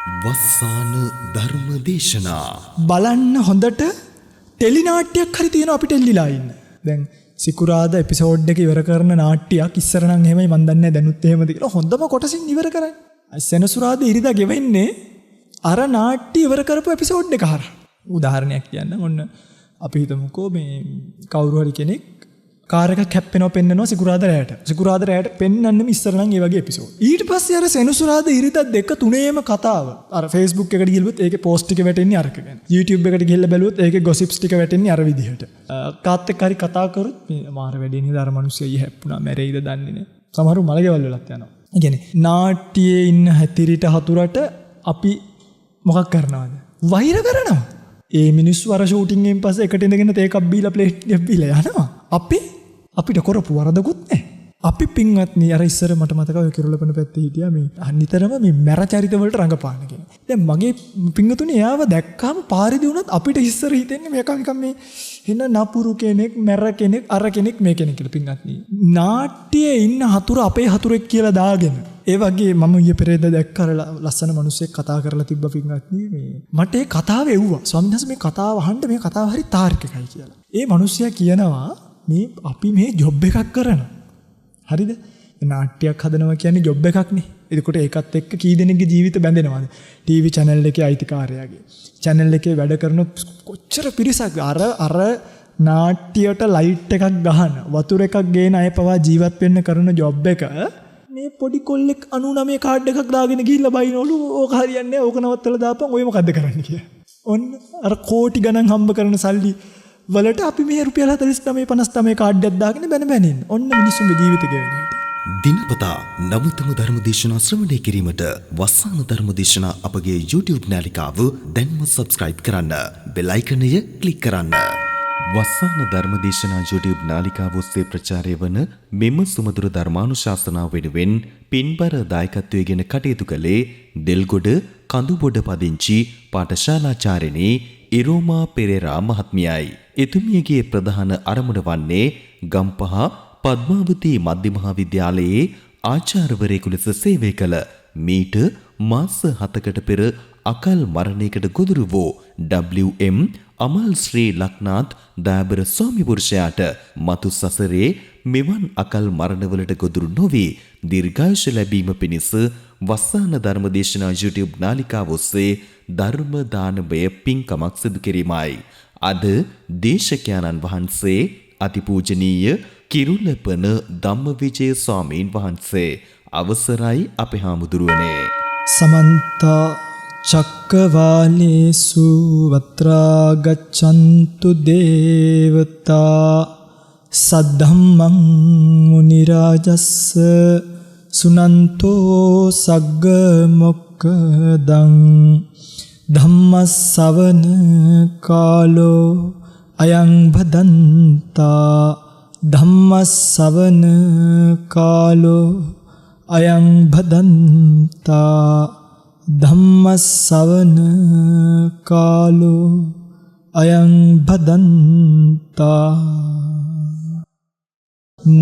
වස්සාන ධර්ම දේශනා බලන්න හොඳට ටෙලි නාට්‍යයක් හරි තියෙනවා අපිට එල්ලිලා ඉන්න. දැන් සිකුරාදා එපිසෝඩ් එක ඉවර කරන නාට්‍යයක් ඉස්සර නම් එහෙමයි මන් දන්නේ නැහැ දැනුත් එහෙමද කියලා හොඳම කොටසින් ඉවර කරන්නේ. සෙනසුරාදා ඉරිදා ගෙවෙන්නේ අර නාට්‍ය ඉවර කරපු එපිසෝඩ් එක හරහා. උදාහරණයක් කියන්න ඔන්න අපි හිතමුකෝ මේ කවුරු හරි කෙනෙක් කාර් එකක් හැප්පෙනවා පෙන්නනවා සිකුරාදා රැයට. සිකුරාදා රැයට පෙන්නන්නෙම ඉස්සර නම් ඒ වගේ එපිසෝඩ්. ඊට පස්සේ අර සෙනසුරාදා ඉරිදා දෙක තුනේම කතාව. අර Facebook එකට ගිහුවොත් ඒකේ post ටික වැටෙන්නේ අරක ගැන. YouTube එකට ගිහලා බැලුවොත් ඒකේ gossips ටික වැටෙන්නේ අර විදිහට. කාත් එක්ක හරි කතා කරොත් මේ මාර වැඩේ නේද අර මිනිස්සෙයි හැප්පුණා මැරෙයිද දන්නේ නැහැ. සමහරු මලගෙවල් වලත් යනවා. ඒ කියන්නේ නාට්‍යයේ ඉන්න හැතිරිට හතුරට අපි මොකක් කරනවද? වෛර කරනවා. ඒ මිනිස්සු අර ෂූටින් එකෙන් පස්සේ එකට ඉඳගෙන තේකක් බීලා ප්ලේට් එකක් බීලා යනවා. අපිට කරපු වරදකුත් නැහැ. අපි පින්වත්නි අර ඉස්සර මට මතකයි ඔය කිරුළපන පැත්තේ හිටියා මේ අනිතරම මේ මැර චරිත වලට රඟපාන කෙනෙක්. දැන් මගේ පින්වතුනි එයාව දැක්කම පාරේදී වුණත් අපිට ඉස්සර හිතෙන්නේ මේක නිකන් මේ හින නපුරු කෙනෙක්, මැර කෙනෙක්, අර කෙනෙක් මේ කෙනෙක් කියලා පින්වත්නි. නාට්‍යයේ ඉන්න හතුර අපේ හතුරෙක් කියලා දාගෙන ඒ වගේ මම ඊයේ පෙරේද දැක්ක අර ලස්සන මිනිහෙක් කතා කරලා තිබ්බ පින්වත්නි මේ මට ඒ කතාව එව්වා. ස්වාමීන් වහන්සේ මේ කතාව අහන්න මේ කතාව හරි තාර්කිකයි කියලා. ඒ මිනිහයා කියනවා මේ අපි මේ ජොබ් එකක් කරනවා. හරිද? නාට්‍යයක් හදනවා කියන්නේ ජොබ් එකක්නේ. එතකොට ඒකත් එක්ක කී දෙනෙක්ගේ ජීවිත බැඳෙනවද? ටීවී channel එකේ අයිතිකාරයාගේ. channel එකේ වැඩ කරන කොච්චර පිරිසක් අර නාට්‍යයට ලයිට් එකක් ගහන වතුර එකක් ගේන අය පවා ජීවත් වෙන්න කරන ජොබ් එක මේ පොඩි කොල්ලෙක් 99 කාඩ් එකක් දාගෙන ගිහිල්ලා බයිනවලු ඕක හරියන්නේ නැහැ ඕක නවත්තලා දාපන් ඔය මොකද්ද කරන්නේ කියලා. ඔන්න අර කෝටි ගණන් හම්බ කරන සල්ලි වලට අපි මේ රුපියල් 49 59 කාඩ් එකක් දාගෙන බැන ඉන්න. ඔන්න මිනිස්සුන්ගේ ජීවිත ගෙවෙන හැටි. දිනපතා නවතම ධර්ම දේශනා ශ්‍රවණය කිරීමට වස්සාන ධර්ම දේශනා අපගේ YouTube නාලිකාව දැන්ම subscribe කරන්න. බෙල් අයිකනය ක්ලික් කරන්න. වස්සාන ධර්ම දේශනා YouTube නාලිකාව ඔස්සේ ප්‍රචාරය වන මෙම සුමధుර ධර්මානුශාසනාව වෙනුවෙන් පින්බර දායකත්වයෙන් කටයුතු කළේ දෙල්ගොඩ කඳුබොඩ පදිංචි පාඨශාලාචාර්යනී ඉරෝමා පෙරේරා මහත්මියයි. එතුමියගේ ප්‍රධාන අරමුණ වන්නේ ගම්පහ පද්මාවතී මධ්‍ය මහාවිද්‍යාලයේ ආචාර්යවරයෙකු ලෙස සේවය කළ මීට මාස 7කට පෙර අකල් මරණයකට ගොදුරු වූ WM අමල් ශ්‍රී ලක්නාත් දයාබර ස්වාමි පුරුෂයාට මතු සසරේ මෙවන් අකල් මරණවලට ගොදුරු නොවී දීර්ඝායුෂ ලැබීම පිණිස වස්සාන ධර්ම දේශනා YouTube නාලිකාව ඔස්සේ ධර්ම දානමය පින්කමක් සිදු කිරීමයි. අද දේශකයන්න් වහන්සේ අතිපූජනීය කිරුළපන ධම්මවිජය ස්වාමීන් වහන්සේ අවසරයි අපේ හාමුදුරුවනේ. සමන්ත චක්කවාලේසු වත්‍රා ගච්ඡන්තු දේවතා සද්ධම්මං මුනි රාජස්ස සුනන්තෝ සග්ග මොක්ඛදං ධම්මස්සවන කාලෝ අයං භදන්තා ධම්මස්සවන කාලෝ අයං භදන්තා ධම්මස්සවන කාලෝ අයං භදන්තා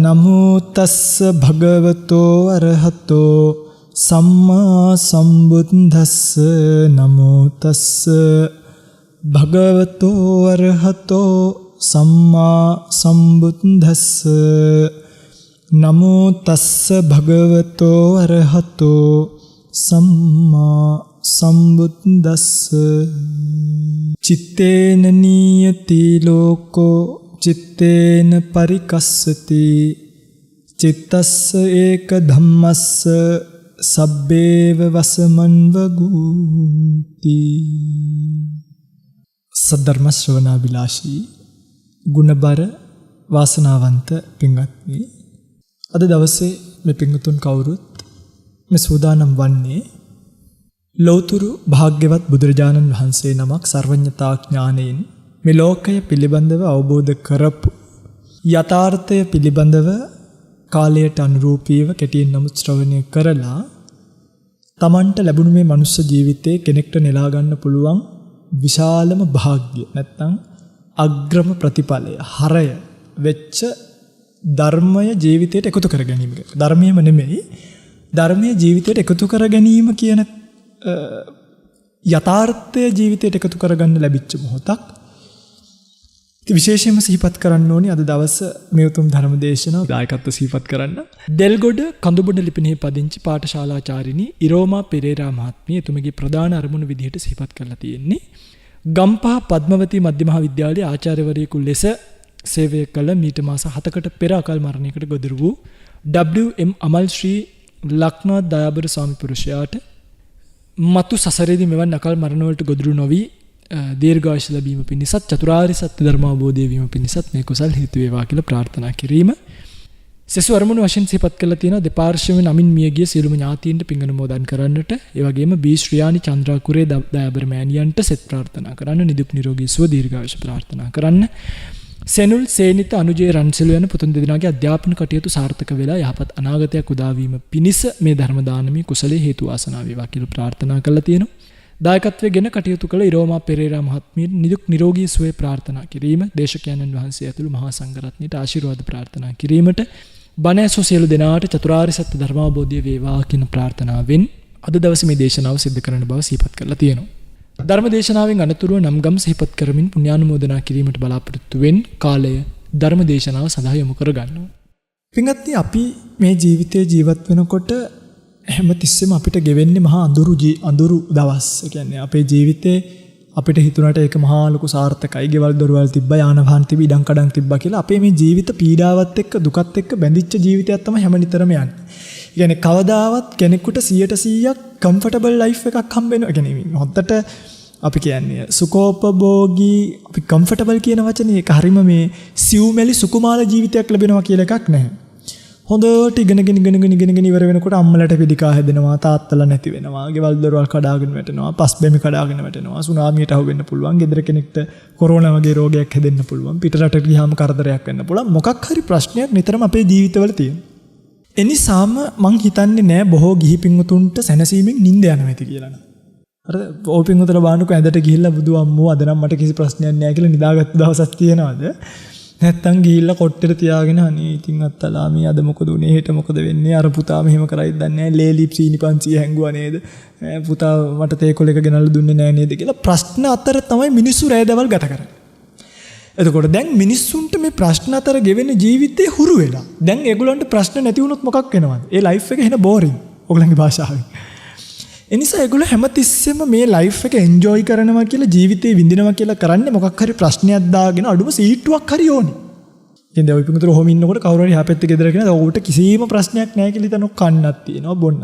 නමෝ තස්ස භගවතෝ අරහතෝ සම්මා සම්බුද්දස්ස නමෝ තස්ස භගවතෝ අරහතෝ සම්මා සම්බුද්දස්ස නමෝ තස්ස භගවතෝ අරහතෝ සම්මා සම්බුද්දස්ස චිත්තේන නියති ලෝකෝ චිත්තේන පරිකස්සති චිත්තස්ස ඒක ධම්මස්ස සබ්බේව වසමන් වගූති. සද්ධර්ම ශ්‍රවණාබිලාෂී ගුණබර වාසනාවන්ත පින්වත්නි, අද දවසේ මේ පින්වතුන් කවුරුත් මේ සූදානම් වන්නේ ලෞතුරු භාග්‍යවත් බුදුරජාණන් වහන්සේ නමක් සර්වඥතා ඥාණයෙන් මේ ලෝකය පිළිබඳව අවබෝධ කරපු යථාර්ථය පිළිබඳව කාලයට අනුරූපීව කෙටියෙන් නමුත් ශ්‍රවණය කරලා තමන්ට ලැබුණු මේ මනුස්ස ජීවිතේ කෙනෙක්ට නෙලා ගන්න පුළුවන් විශාලම භාග්‍ය නැත්නම් අග්‍රම ප්‍රතිඵලය හරය වෙච්ච ධර්මය ජීවිතයට එකතු කර ගැනීම. ධර්මයේම නෙමෙයි ධර්මයේ ජීවිතයට එකතු කර ගැනීම කියන යථාර්ථය ජීවිතයට එකතු කරගන්න ලැබිච්ච මොහොතක්. විශේෂයෙන්ම සිහිපත් කරන්න ඕනි අද දවස මේ උතුම් ධර්ම දේශනාව දායකත්ව සිහිපත් කරන්න. දෙල්ගොඩ කඳුබොඩ ලිපිණෙහි පදිංචි පාඨශාලාචාරිණී ඉරෝමා පෙරේරා මහත්මිය එතුමගේ ප්‍රධාන අරමුණ විදිහට සිහිපත් කරලා තියෙන්නේ. ගම්පහ පද්මවතී මධ්‍ය මහා විද්‍යාලයේ ආචාර්යවරයෙකු ලෙස සේවය කළ මීට මාස 7කට පෙර අකල් මරණයකට ගොදුරු වූ W.M. අමල් ශ්‍රී ලක්නාත් දයාබර ස්වාමි පුරුෂයාට මතු සසරේදී මෙවන් අකල් මරණ වලට ගොදුරු නොවි දීර්ඝායුෂ ලැබීම පිණිසත් චතුරාර්ය සත්‍ය ධර්ම අවබෝධය වීම පිණිසත් මේ කුසල් හේතු වේවා කියලා ප්‍රාර්ථනා කිරීම. සෙසු අරමුණු වශයෙන් සිහිපත් කරලා තියෙනවා දෙපාර්ශ්වයෙන් අමින් මියගිය සියලුම ඥාතීන්ට පින් අනුමෝදන් කරන්නට, ඒ වගේම බී ශ්‍රියානි චන්ද්‍රාකුරේ දයාබර මෑණියන්ට සෙත් ප්‍රාර්ථනා කරන්න, නිදුක් නිරෝගී සුව දීර්ඝායුෂ ප්‍රාර්ථනා කරන්න. සෙනුල් සේනිත අනුජේ රන්සලු යන පුතුන් දෙදෙනාගේ අධ්‍යාපන කටයුතු සාර්ථක වෙලා යහපත් අනාගතයක් උදා වීම පිණිස මේ ධර්ම දානමේ කුසලයේ හේතු වාසනා වේවා කියලා ප්‍රාර්ථනා කරලා තියෙනවා. දායකත්වයෙන් කටයුතු කළ ඉරෝමා පෙරේරා මහත්මියට නිදුක් නිරෝගී සුවය ප්‍රාර්ථනා කිරීම, දේශකයන්න් වහන්සේ ඇතුළු මහා සංඝරත්නයට ආශිර්වාද ප්‍රාර්ථනා කිරීමට, බණ ඇසූ සියලු දෙනාට චතුරාර්ය සත්‍ය ධර්මාවබෝධය වේවා කියන ප්‍රාර්ථනාවෙන් අද දවසේ මේ දේශනාව සිදු කරන බව සිහිපත් කරලා තියෙනවා. ධර්ම දේශනාවෙන් අනතුරුව නම් ගම් සිහිපත් කරමින් පුණ්‍යානුමෝදනා කිරීමට බලාපොරොත්තු වෙන කාලය ධර්ම දේශනාව සඳහා යොමු කර ගන්නවා. පින්වත්නි, අපි මේ ජීවිතේ ජීවත් වෙනකොට හැමතිස්සෙම අපිට ගෙවෙන්නේ මහා අඳුරු දවස්. ඒ කියන්නේ අපේ ජීවිතේ අපිට හිතුණාට ඒක මහා ලොකු සාර්ථකයි. ගෙවල් දොරවල් තිබ්බා, යාන වාහන තිබ්බා, ඉඩම් කඩම් තිබ්බා කියලා අපේ මේ ජීවිත පීඩාවත් එක්ක දුකත් එක්ක බැඳිච්ච ජීවිතයක් තමයි හැම නිතරම යන්නේ. ඒ කියන්නේ කවදාවත් කෙනෙකුට 100%ක් කම්ෆර්ටබල් ලයිෆ් එකක් හම්බ වෙනවා. ඒ කියන්නේ හොද්දට අපි කියන්නේ සුඛෝපභෝගී, අපි කම්ෆර්ටබල් කියන වචනේ ඒක හරීම මේ සිව්මැලි සුකුමාල ජීවිතයක් ලැබෙනවා කියලා එකක් නැහැ. හොඳට ඉගෙන ඉවර වෙනකොට අම්මලට පිළිකා හැදෙනවා, තාත්තලා නැති වෙනවා, ගෙවල් දොරවල් කඩාගෙන වැටෙනවා, පස් බැමි කඩාගෙන වැටෙනවා, සුනාමියට අහු වෙන්න පුළුවන්, ගෙදර කෙනෙක්ට කොරෝනා වගේ රෝගයක් හැදෙන්න පුළුවන්, පිටරට ගියාම කරදරයක් වෙන්න පුළුවන්. මොකක් හරි ප්‍රශ්නයක් නිතරම අපේ ජීවිතවල තියෙනවා. එනිසාම මං හිතන්නේ නෑ බොහෝ ගිහි පින්වතුන්ට සැනසීමෙන් නිින්ද යනවා ඇති කියලා නේද? අර ඕ පින්වතුන්ට බාන්නකෝ ඇඳට ගිහිල්ලා බුදු අම්මෝ අද නම් මට කිසි ප්‍රශ්නයක් නෑ කියලා නිදාගත්ත දවසක් තියෙනවද? නැත්තම් ගිහිල්ලා කොට්ටෙට තියාගෙන අනේ ඉතින් අත්තලා මේ අද මොකද උනේ, හෙට මොකද වෙන්නේ, අර පුතා මෙහෙම කරයිද දන්නේ නැහැ, ලේලිප් සීනි 500 හැංගුවා නේද, පුතා මට තේකොල එක ගෙනල්ලා දුන්නේ නැහැ නේද කියලා ප්‍රශ්න අතර තමයි මිනිස්සු රැය දවල් ගත කරන්නේ. එතකොට දැන් මිනිස්සුන්ට මේ ප්‍රශ්න අතර ගෙවෙන ජීවිතේ හුරු වෙලා. දැන් ඒගොල්ලන්ට ප්‍රශ්න නැති වුණොත් මොකක් වෙනවද? ඒ ලයිෆ් එක එන බෝරින්. ඔයගොල්ලන්ගේ භාෂාවෙන්. ඒ නිසා ඒගොල්ලෝ හැමතිස්සෙම මේ ලයිෆ් එක එන්ජොයි කරනවා කියලා, ජීවිතේ විඳිනවා කියලා කරන්නේ මොකක් හරි ප්‍රශ්නයක් දාගෙන අඩුම සීට්ටුවක් හරි ඕනේ. ඉතින් දැන් ඔය පිටුතර ඔහොම ඉන්නකොට කවුරු හරි එහා පැත්තේ ගෙදර කෙනා ඔහුට කිසිම ප්‍රශ්නයක් නැහැ කියලා හිතන කන්නක් තියෙනවා, බොන්න.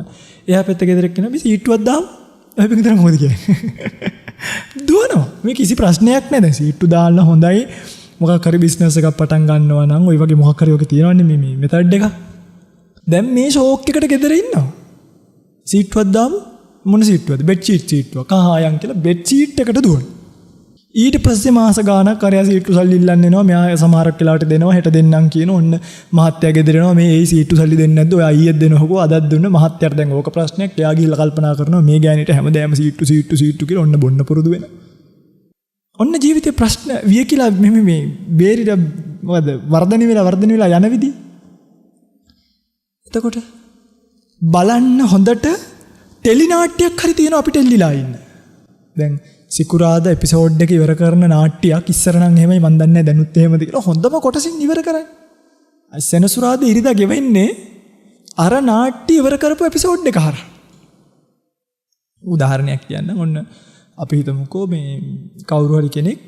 එහා පැත්තේ ගෙදර කෙනා මේ සීට්ටුවක් දාමු. ඔය පිටුතර මොකද කියන්නේ? දුවනවා. මේ කිසි ප්‍රශ්නයක් නැහැ. දැන් සීට්ටු දාන්න හොඳයි. මොකක් හරි බිස්නස් එකක් පටන් ගන්නවා නම් ඔය වගේ මොකක් හරි ඔක තියෙනවනේ මේ මෙතඩ් එක. දැන් මේ ෂෝක් එකට ගෙදර ඉන්නවා. සීට්ටුවක් දාමු. මොන සීට්ටුවද? බෙඩ් සීට්ටුවක්. කහායන් කියලා බෙඩ් සීට් එකට දුවන. ඊට පස්සේ මාස ගාණක් අරයා සීට්ටු සල්ලි ඉල්ලන්න එනවා. මෙයා සමහරක් වෙලාවට දෙනවා, හෙට දෙන්නම් කියන ඔන්න මහත්තයා ගෙදර එනවා. මේ ඒ සීට්ටු සල්ලි දෙන්නේ නැද්ද? ඔය අයියෙක් දෙනවකෝ, අදත් දුන්න. මහත්තයාට දැන් ඕක ප්‍රශ්නයක්. එයා ගිහිල්ලා කල්පනා කරනවා මේ ගෑණිට හැමදාම සීට්ටු කියලා ඔන්න බොන්න පුරුදු වෙනවා. ඔන්න ජීවිතේ ප්‍රශ්න විය කියලා මේ බේරිලා මොකද වර්ධනය වෙලා යන විදිහ. එතකොට බලන්න හොඳට ටෙලි නාට්‍යයක් හරි තියෙනවා අපිට එල්ලිලා ඉන්න. දැන් සිකුරාදා එපිසෝඩ් එක ඉවර කරන නාට්‍යයක් ඉස්සර නම් එහෙමයි මන් දන්නේ නැහැ දැනුත් එහෙමද කියලා හොඳම කොටසින් ඉවර කරන්නේ. සෙනසුරාදා ඉරිදා ගෙවෙන්නේ අර නාට්‍ය ඉවර කරපු එපිසෝඩ් එක හරහා. උදාහරණයක් කියන්න ඔන්න අපි හිතමුකෝ මේ කවුරු හරි කෙනෙක්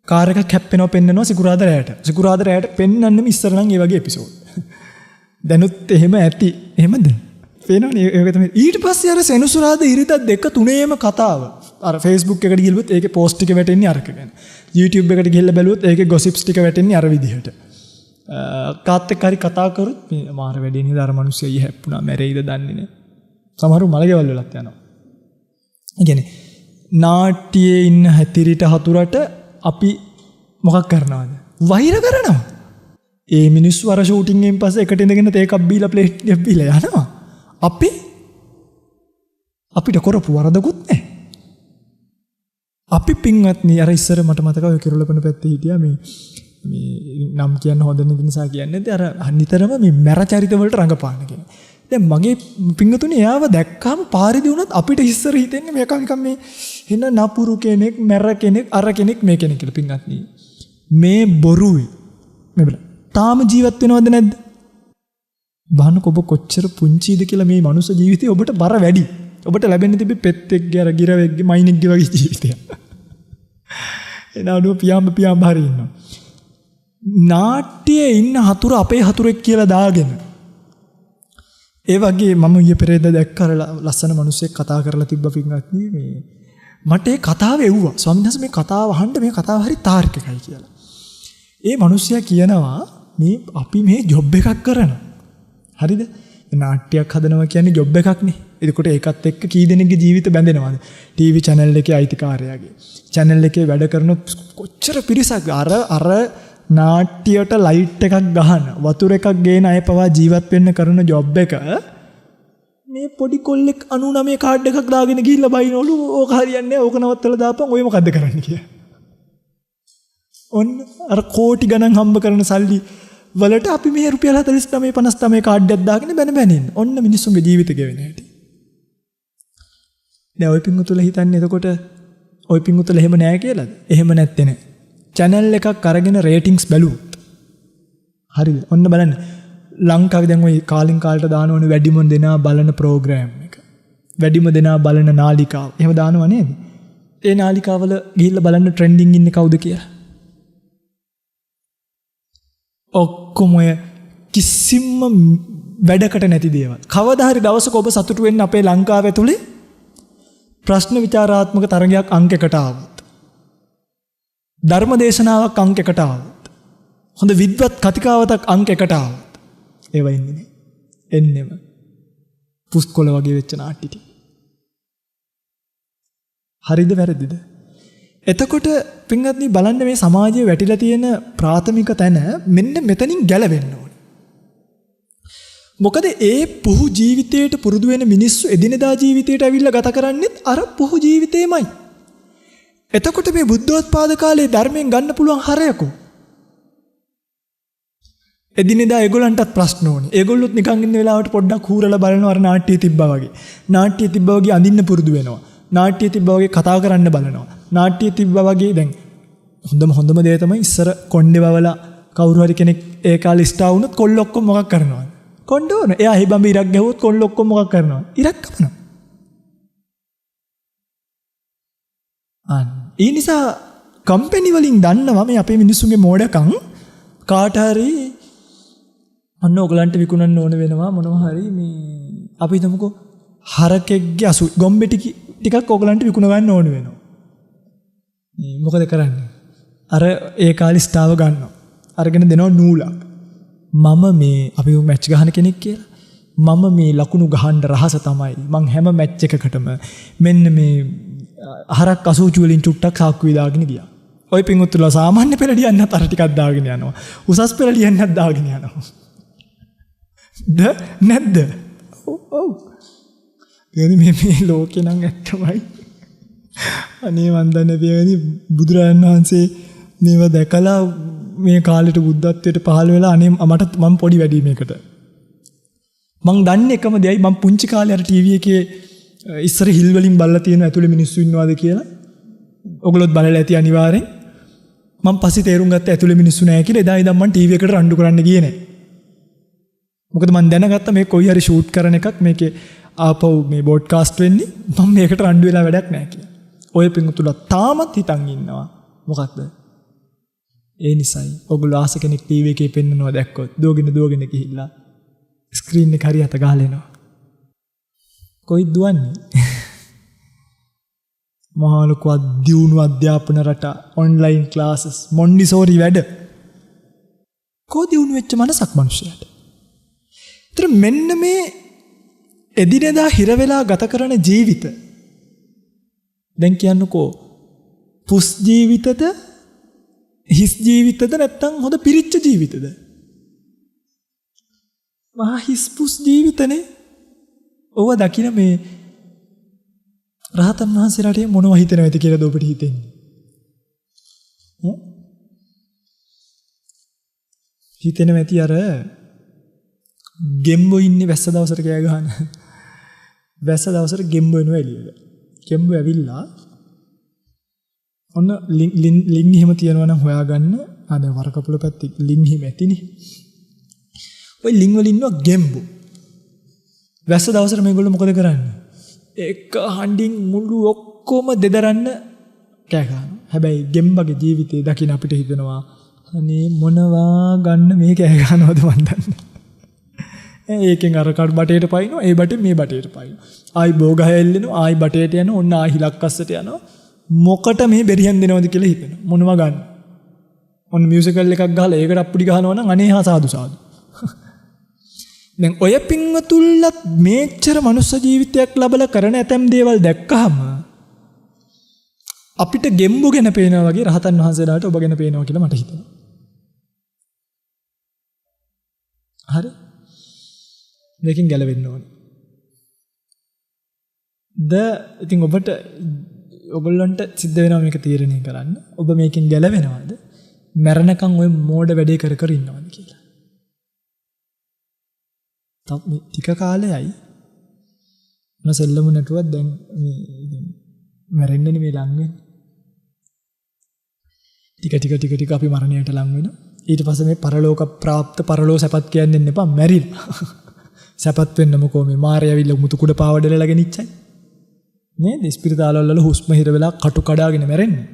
කාර් එකක් හැප්පෙනවා පෙන්නනවා සිකුරාදා රැයට. සිකුරාදා රැයට පෙන්නන්නෙම ඉස්සර නම් ඒ වගේ එපිසෝඩ්. දැනුත් එහෙම ඇති. එහෙමද? පේනවනේ ඒක තමයි. ඊට පස්සේ අර සෙනසුරාදා ඉරිදා 2-3ේම කතාව. අර Facebook එකට ගිහුවොත් ඒකේ පෝස්ට් ටික වැටෙන්නේ අරක ගැන. YouTube එකට ගිහලා බැලුවොත් ඒකේ gossips ටික වැටෙන්නේ අර විදිහට. කාත් එක්ක හරි කතා කරොත් මේ මාර වැඩේ නේද අර මිනිස්සු ඊ හැප්පුණා මැරෙයිද දන්නේ නැහැ. සමහරව මලගෙවල් වලත් යනවා. ඒ කියන්නේ නාට්‍යයේ ඉන්න හැතිරිට හතුරට අපි මොකක් කරනවද? වෛර කරනවා. ඒ මිනිස්සු අර ෂූටින් එකෙන් පස්සේ එකට ඉඳගෙන තේකක් බීලා ප්ලේට් එකක් බීලා යනවා. අපිට කරපු වරදකුත් නැහැ. අපි පින්වත්නි අර ඉස්සර මට මතකයි ඔය කිරුළපන පැත්තේ හිටියා මේ නම් කියන්න හොඳ නැති නිසා කියන්නේ අර නිතරම මේ මැර චරිත වලට රඟපාන කෙනෙක්. දැන් මගේ පිංගතුනේ එයාව දැක්කම පාරේදී වුණත් අපිට ඉස්සර හිතෙන්නේ මේක නිකන් මේ හින නපුරු කෙනෙක්, මැර කෙනෙක්, අර කෙනෙක්, මේ කෙනෙක් කියලා පිංගත්නි. මේ බොරුයි. මේ බල. තාම ජීවත් වෙනවද නැද්ද? බහනක ඔබ කොච්චර පුංචිද කියලා මේ මනුස්ස ජීවිතේ ඔබට බර වැඩි. ඔබට ලැබෙන්නේ තිබි පෙත්තෙක්ගේ අර ගිරවෙක්ගේ මයින්ෙක්ගේ වගේ ජීවිතයක්. එනවලු පියාඹ හරි ඉන්නවා. නාට්‍යයේ ඉන්න හතුර අපේ හතුරෙක් කියලා දාගෙන. ඒ වගේ මම ඊයේ පෙරේද දැක්ක අර ලස්සන මිනිස්සෙක් කතා කරලා තිබ්බ පින්වත්නි මේ මට ඒ කතාව එව්වා. ස්වාමීන් වහන්සේ මේ කතාව අහන්න මේ කතාව හරි තාර්කිකයි කියලා. ඒ මිනිස්සයා කියනවා මේ අපි මේ ජොබ් එකක් කරනවා. හරිද? නාට්‍යයක් හදනවා කියන්නේ ජොබ් එකක්නේ. එතකොට ඒකත් එක්ක කී දෙනෙක්ගේ ජීවිත බැඳෙනවද? ටීවී channel එකේ අයිතිකාරයාගේ. channel එකේ වැඩ කරන කොච්චර පිරිසක් අර නාට්‍යයට ලයිට් එකක් ගහන වතුර එකක් ගේන අය පවා ජීවත් වෙන්න කරන ජොබ් එක මේ පොඩි කොල්ලෙක් 99 කාඩ් එකක් දාගෙන ගිහිල්ලා බයිනවලු ඕක හරියන්නේ නැහැ ඕක නවත්තලා දාපන් ඔය මොකද්ද කරන්නේ කියලා. ඔන්න අර කෝටි ගණන් හම්බ කරන සල්ලි වලට අපි මේ රුපියල් 49 59 කාඩ් එකක් දාගෙන බැන ඉන්න. ඔන්න මිනිස්සුන්ගේ ජීවිත ගෙවෙන හැටි. දැන් ඔය පිංගුතුල හිතන්නේ එතකොට ඔය පිංගුතුල එහෙම නෑ කියලාද? එහෙම නැත්තේ නෑ. channel එකක් අරගෙන රේටින්ග්ස් බැලුවොත්. හරිද? ඔන්න බලන්න. ලංකාවේ දැන් ওই කාලින් කාලට දානවනේ වැඩිම දෙනා බලන ප්‍රෝග්‍රෑම් එක. වැඩිම දෙනා බලන නාලිකාව. එහෙම දානව නේද? ඒ නාලිකාවල ගිහිල්ලා බලන්න ට්‍රෙන්ඩින් ඉන්නේ කවුද කියලා. ඔක්කොම ඔය කිසිම වැඩකට නැති දේවල්. කවදා හරි දවසක ඔබ සතුටු වෙන්න අපේ ලංකාව ඇතුලේ ප්‍රශ්න විචාරාත්මක තරගයක් අංකයකට ආවොත්. ධර්ම දේශනාවක් අංකයකට ආවොත්. හොඳ විද්වත් කතිකාවතක් අංකයකට ආවොත්. ඒව ඉන්නේ නේ. එන්නෙම පුස්කොළ වගේ වෙච්ච නාට්‍ය ටික. හරිද වැරදිද? එතකොට පින්වත්නි බලන්න මේ සමාජයේ වැටිලා තියෙන ප්‍රාථමික තැන මෙන්න මෙතනින් ගැලවෙන්න ඕනේ. මොකද ඒ පුහු ජීවිතයට පුරුදු වෙන මිනිස්සු එදිනෙදා ජීවිතයට ඇවිල්ලා ගත කරන්නේත් අර පුහු ජීවිතේමයි. එතකොට මේ බුද්ධෝත්පාද කාලේ ධර්මයෙන් ගන්න පුළුවන් හරයකෝ. එදිනෙදා ඒගොල්ලන්ටත් ප්‍රශ්න ඕනේ. ඒගොල්ලොත් නිකන් ඉන්න වෙලාවට පොඩ්ඩක් හූරලා බලනවා අර නාට්‍ය තිබ්බා වගේ. නාට්‍ය තිබ්බා වගේ අඳින්න පුරුදු වෙනවා. නාට්‍ය තිබ්බා වගේ කතා කරන්න බලනවා. නාට්‍ය තිබ්බා වගේ දැන් හොඳම දේ තමයි ඉස්සර කොණ්ඩේ වවලා කවුරු හරි කෙනෙක් ඒ කාලේ ස්ටාර් වුණොත් කොල්ල ඔක්කොම මොකක් කරනවද? කොණ්ඩේ ඕන. එයා හිබඹ ඉරක් ගැහුවොත් කොල්ල ඔක්කොම මොකක් කරනවද? ඉරක් කපනවා. ඒ නිසා කම්පැනි වලින් දන්නවා මේ අපේ මිනිස්සුන්ගේ මෝඩකම් කාට හරි අන්න ඔයගලන්ට විකුණන්න ඕන වෙනවා මොනවා හරි මේ අපි හිතමුකෝ හරකෙක්ගේ අසු ගොම්බේ ටිකක් ඔයගලන්ට විකුණ ගන්න ඕන වෙනවා. මොකද කරන්නේ? අර ඒ කාලේ ස්ටාව ගන්නවා. අරගෙන දෙනවා නූලක්. මම මේ අපි මැච් ගහන කෙනෙක් කියලා. මම මේ ලකුණු ගහන්න රහස තමයි. මං හැම මැච් එකකටම මෙන්න මේ හරක් අසූචි වලින් චුට්ටක් සාක්කුවේ දාගෙන ගියා. ඔය පිංගුතුලා සාමාන්‍ය පෙළ ලියන්නත් අර ටිකක් දාගෙන යනවා. උසස් පෙළ ලියන්නත් දාගෙන යනවා. නැද්ද? ඔව්. මේ ලෝකේ නම් ඇත්තමයි. අනේ වන්දන පියවනි බුදුරජාණන් වහන්සේ මේව දැකලා මේ කාලෙට බුද්ධත්වයට පහළ වෙලා අනේ මට මම පොඩි වැඩි මේකට. මං දන්නේ එකම දෙයයි මං පුංචි කාලේ අර ටීවී එකේ ඉස්සර හිල් වලින් බලලා තියෙන ඇතුලේ මිනිස්සු ඉන්නවාද කියලා. ඔයගොල්ලොත් බලලා ඇති අනිවාර්යෙන්. මං පස්සේ තේරුම් ගත්ත ඇතුලේ මිනිස්සු නැහැ කියලා. එදා ඉඳන් මං ටීවී එකට රණ්ඩු කරන්න ගියේ නැහැ. මොකද මං දැනගත්තා මේ කොයි හරි ෂූට් කරන එකක් මේකේ ආපහු මේ බෝඩ්කාස්ට් වෙන්නේ මම මේකට රණ්ඩු වෙලා වැඩක් නැහැ කියලා. ඔය පිංගුතුලා තාමත් හිතන් ඉන්නවා. මොකක්ද? ඒ නිසයි ඔයගොල්ලෝ ආස කෙනෙක් ටීවී එකේ පෙන්නනවා දැක්කොත් දුවගෙන ගිහිල්ලා ස්ක්‍රීන් එක හරි අත ගහලා එනවා. කොයි දුවන්නේ? මහා ලොකු දියුණු අධ්‍යාපන රට ඔන්ලයින් ක්ලාසස් මොන්ඩිසෝරි වැඩ. කො දියුණු වෙච්ච මනසක් මිනිස්සයාට. ඒතර මෙන්න මේ එදිනෙදා හිර වෙලා ගත කරන ජීවිත දැන් කියන්නකෝ පුස් ජීවිතද හිස් ජීවිතද නැත්නම් හොඳ පිරිච්ච ජීවිතද? මහා හිස් පුස් ජීවිතනේ. ඔව දකින මේ රහතන් වහන්සේලාට මොනව හිතෙනවද කියලාද ඔබට හිතෙන්නේ? හිතෙනව ඇති අර ගෙම්බෝ ඉන්නේ වැස්ස දවසට කෑ ගහන. වැස්ස දවසට ගෙම්බෝ එනවා එළියට. ගෙම්බෝ ඇවිල්ලා ඔන්න ලින් එහෙම තියනවා නම් හොයාගන්න. අද වරකපුල පැත්තේ ලින් එහෙම ඇතිනේ. ওই ලින් වල ඉන්නවා ගෙම්බෝ. වැස්ස දවසට මේගොල්ලෝ මොකද කරන්නේ? එක හඬින් මුළු ඔක්කොම දෙදරන්න කෑ ගහනවා. හැබැයි ගෙම්බගේ ජීවිතේ දකින්න අපිට හිතෙනවා අනේ මොනවා ගන්න මේ කෑ ගහනවද මන් දන්නේ. ඒකෙන් අර කඩ බටේට පයින්නවා, ඒ බටේ මේ බටේට පයින්නවා. ආයි බෝගහ එල්ලෙනවා, ආයි බටේට යනවා, ඔන්න ආයි හිලක්කස්සට යනවා. මොකට මේ බෙරියන් දෙනවද කියලා හිතෙනවා. මොනවා ගන්න. ඔන්න මියුසිකල් එකක් ගහලා ඒකට අප්පුඩි ගහනවා නම් අනේ හා සාදු සාදු. දැන් ඔය පින්වතුල්ලත් මේච්චර මනුස්ස ජීවිතයක් ලබලා කරන ඇතැම් දේවල් දැක්කහම අපිට ගෙම්බු ගැන පේනවා වගේ රහතන් වහන්සේලාට ඔබ ගැන පේනවා කියලා මට හිතෙනවා. හරි? මේකෙන් ගැලවෙන්න ඕනේ. ඉතින් ඔබලන්ට සිද්ධ වෙනවා මේක තීරණය කරන්න. ඔබ මේකෙන් ගැලවෙනවද? මරණකම් ඔය මෝඩ වැඩේ කර කර ඉන්නවද කියලා. ටික කාලයයි මම සෙල්ලමු නැටුවත් දැන් මේ මැරෙන්නේ මේ ලඟ වෙන්නේ. ටික අපි මරණයට ලඟ වෙනවා. ඊට පස්සේ මේ පරලෝක પ્રાપ્ત පරලෝ සැපත් කියන්නේ නැපා මැරිලා. සැපත් වෙන්න මොකෝ මේ මාරය ඇවිල්ලා මුතු කුඩ පාවඩලලා ගෙනිච්චයි. නේද? ස්පිරිතාල වල හුස්ම හිර වෙලා කටු කඩාගෙන මැරෙන්නේ.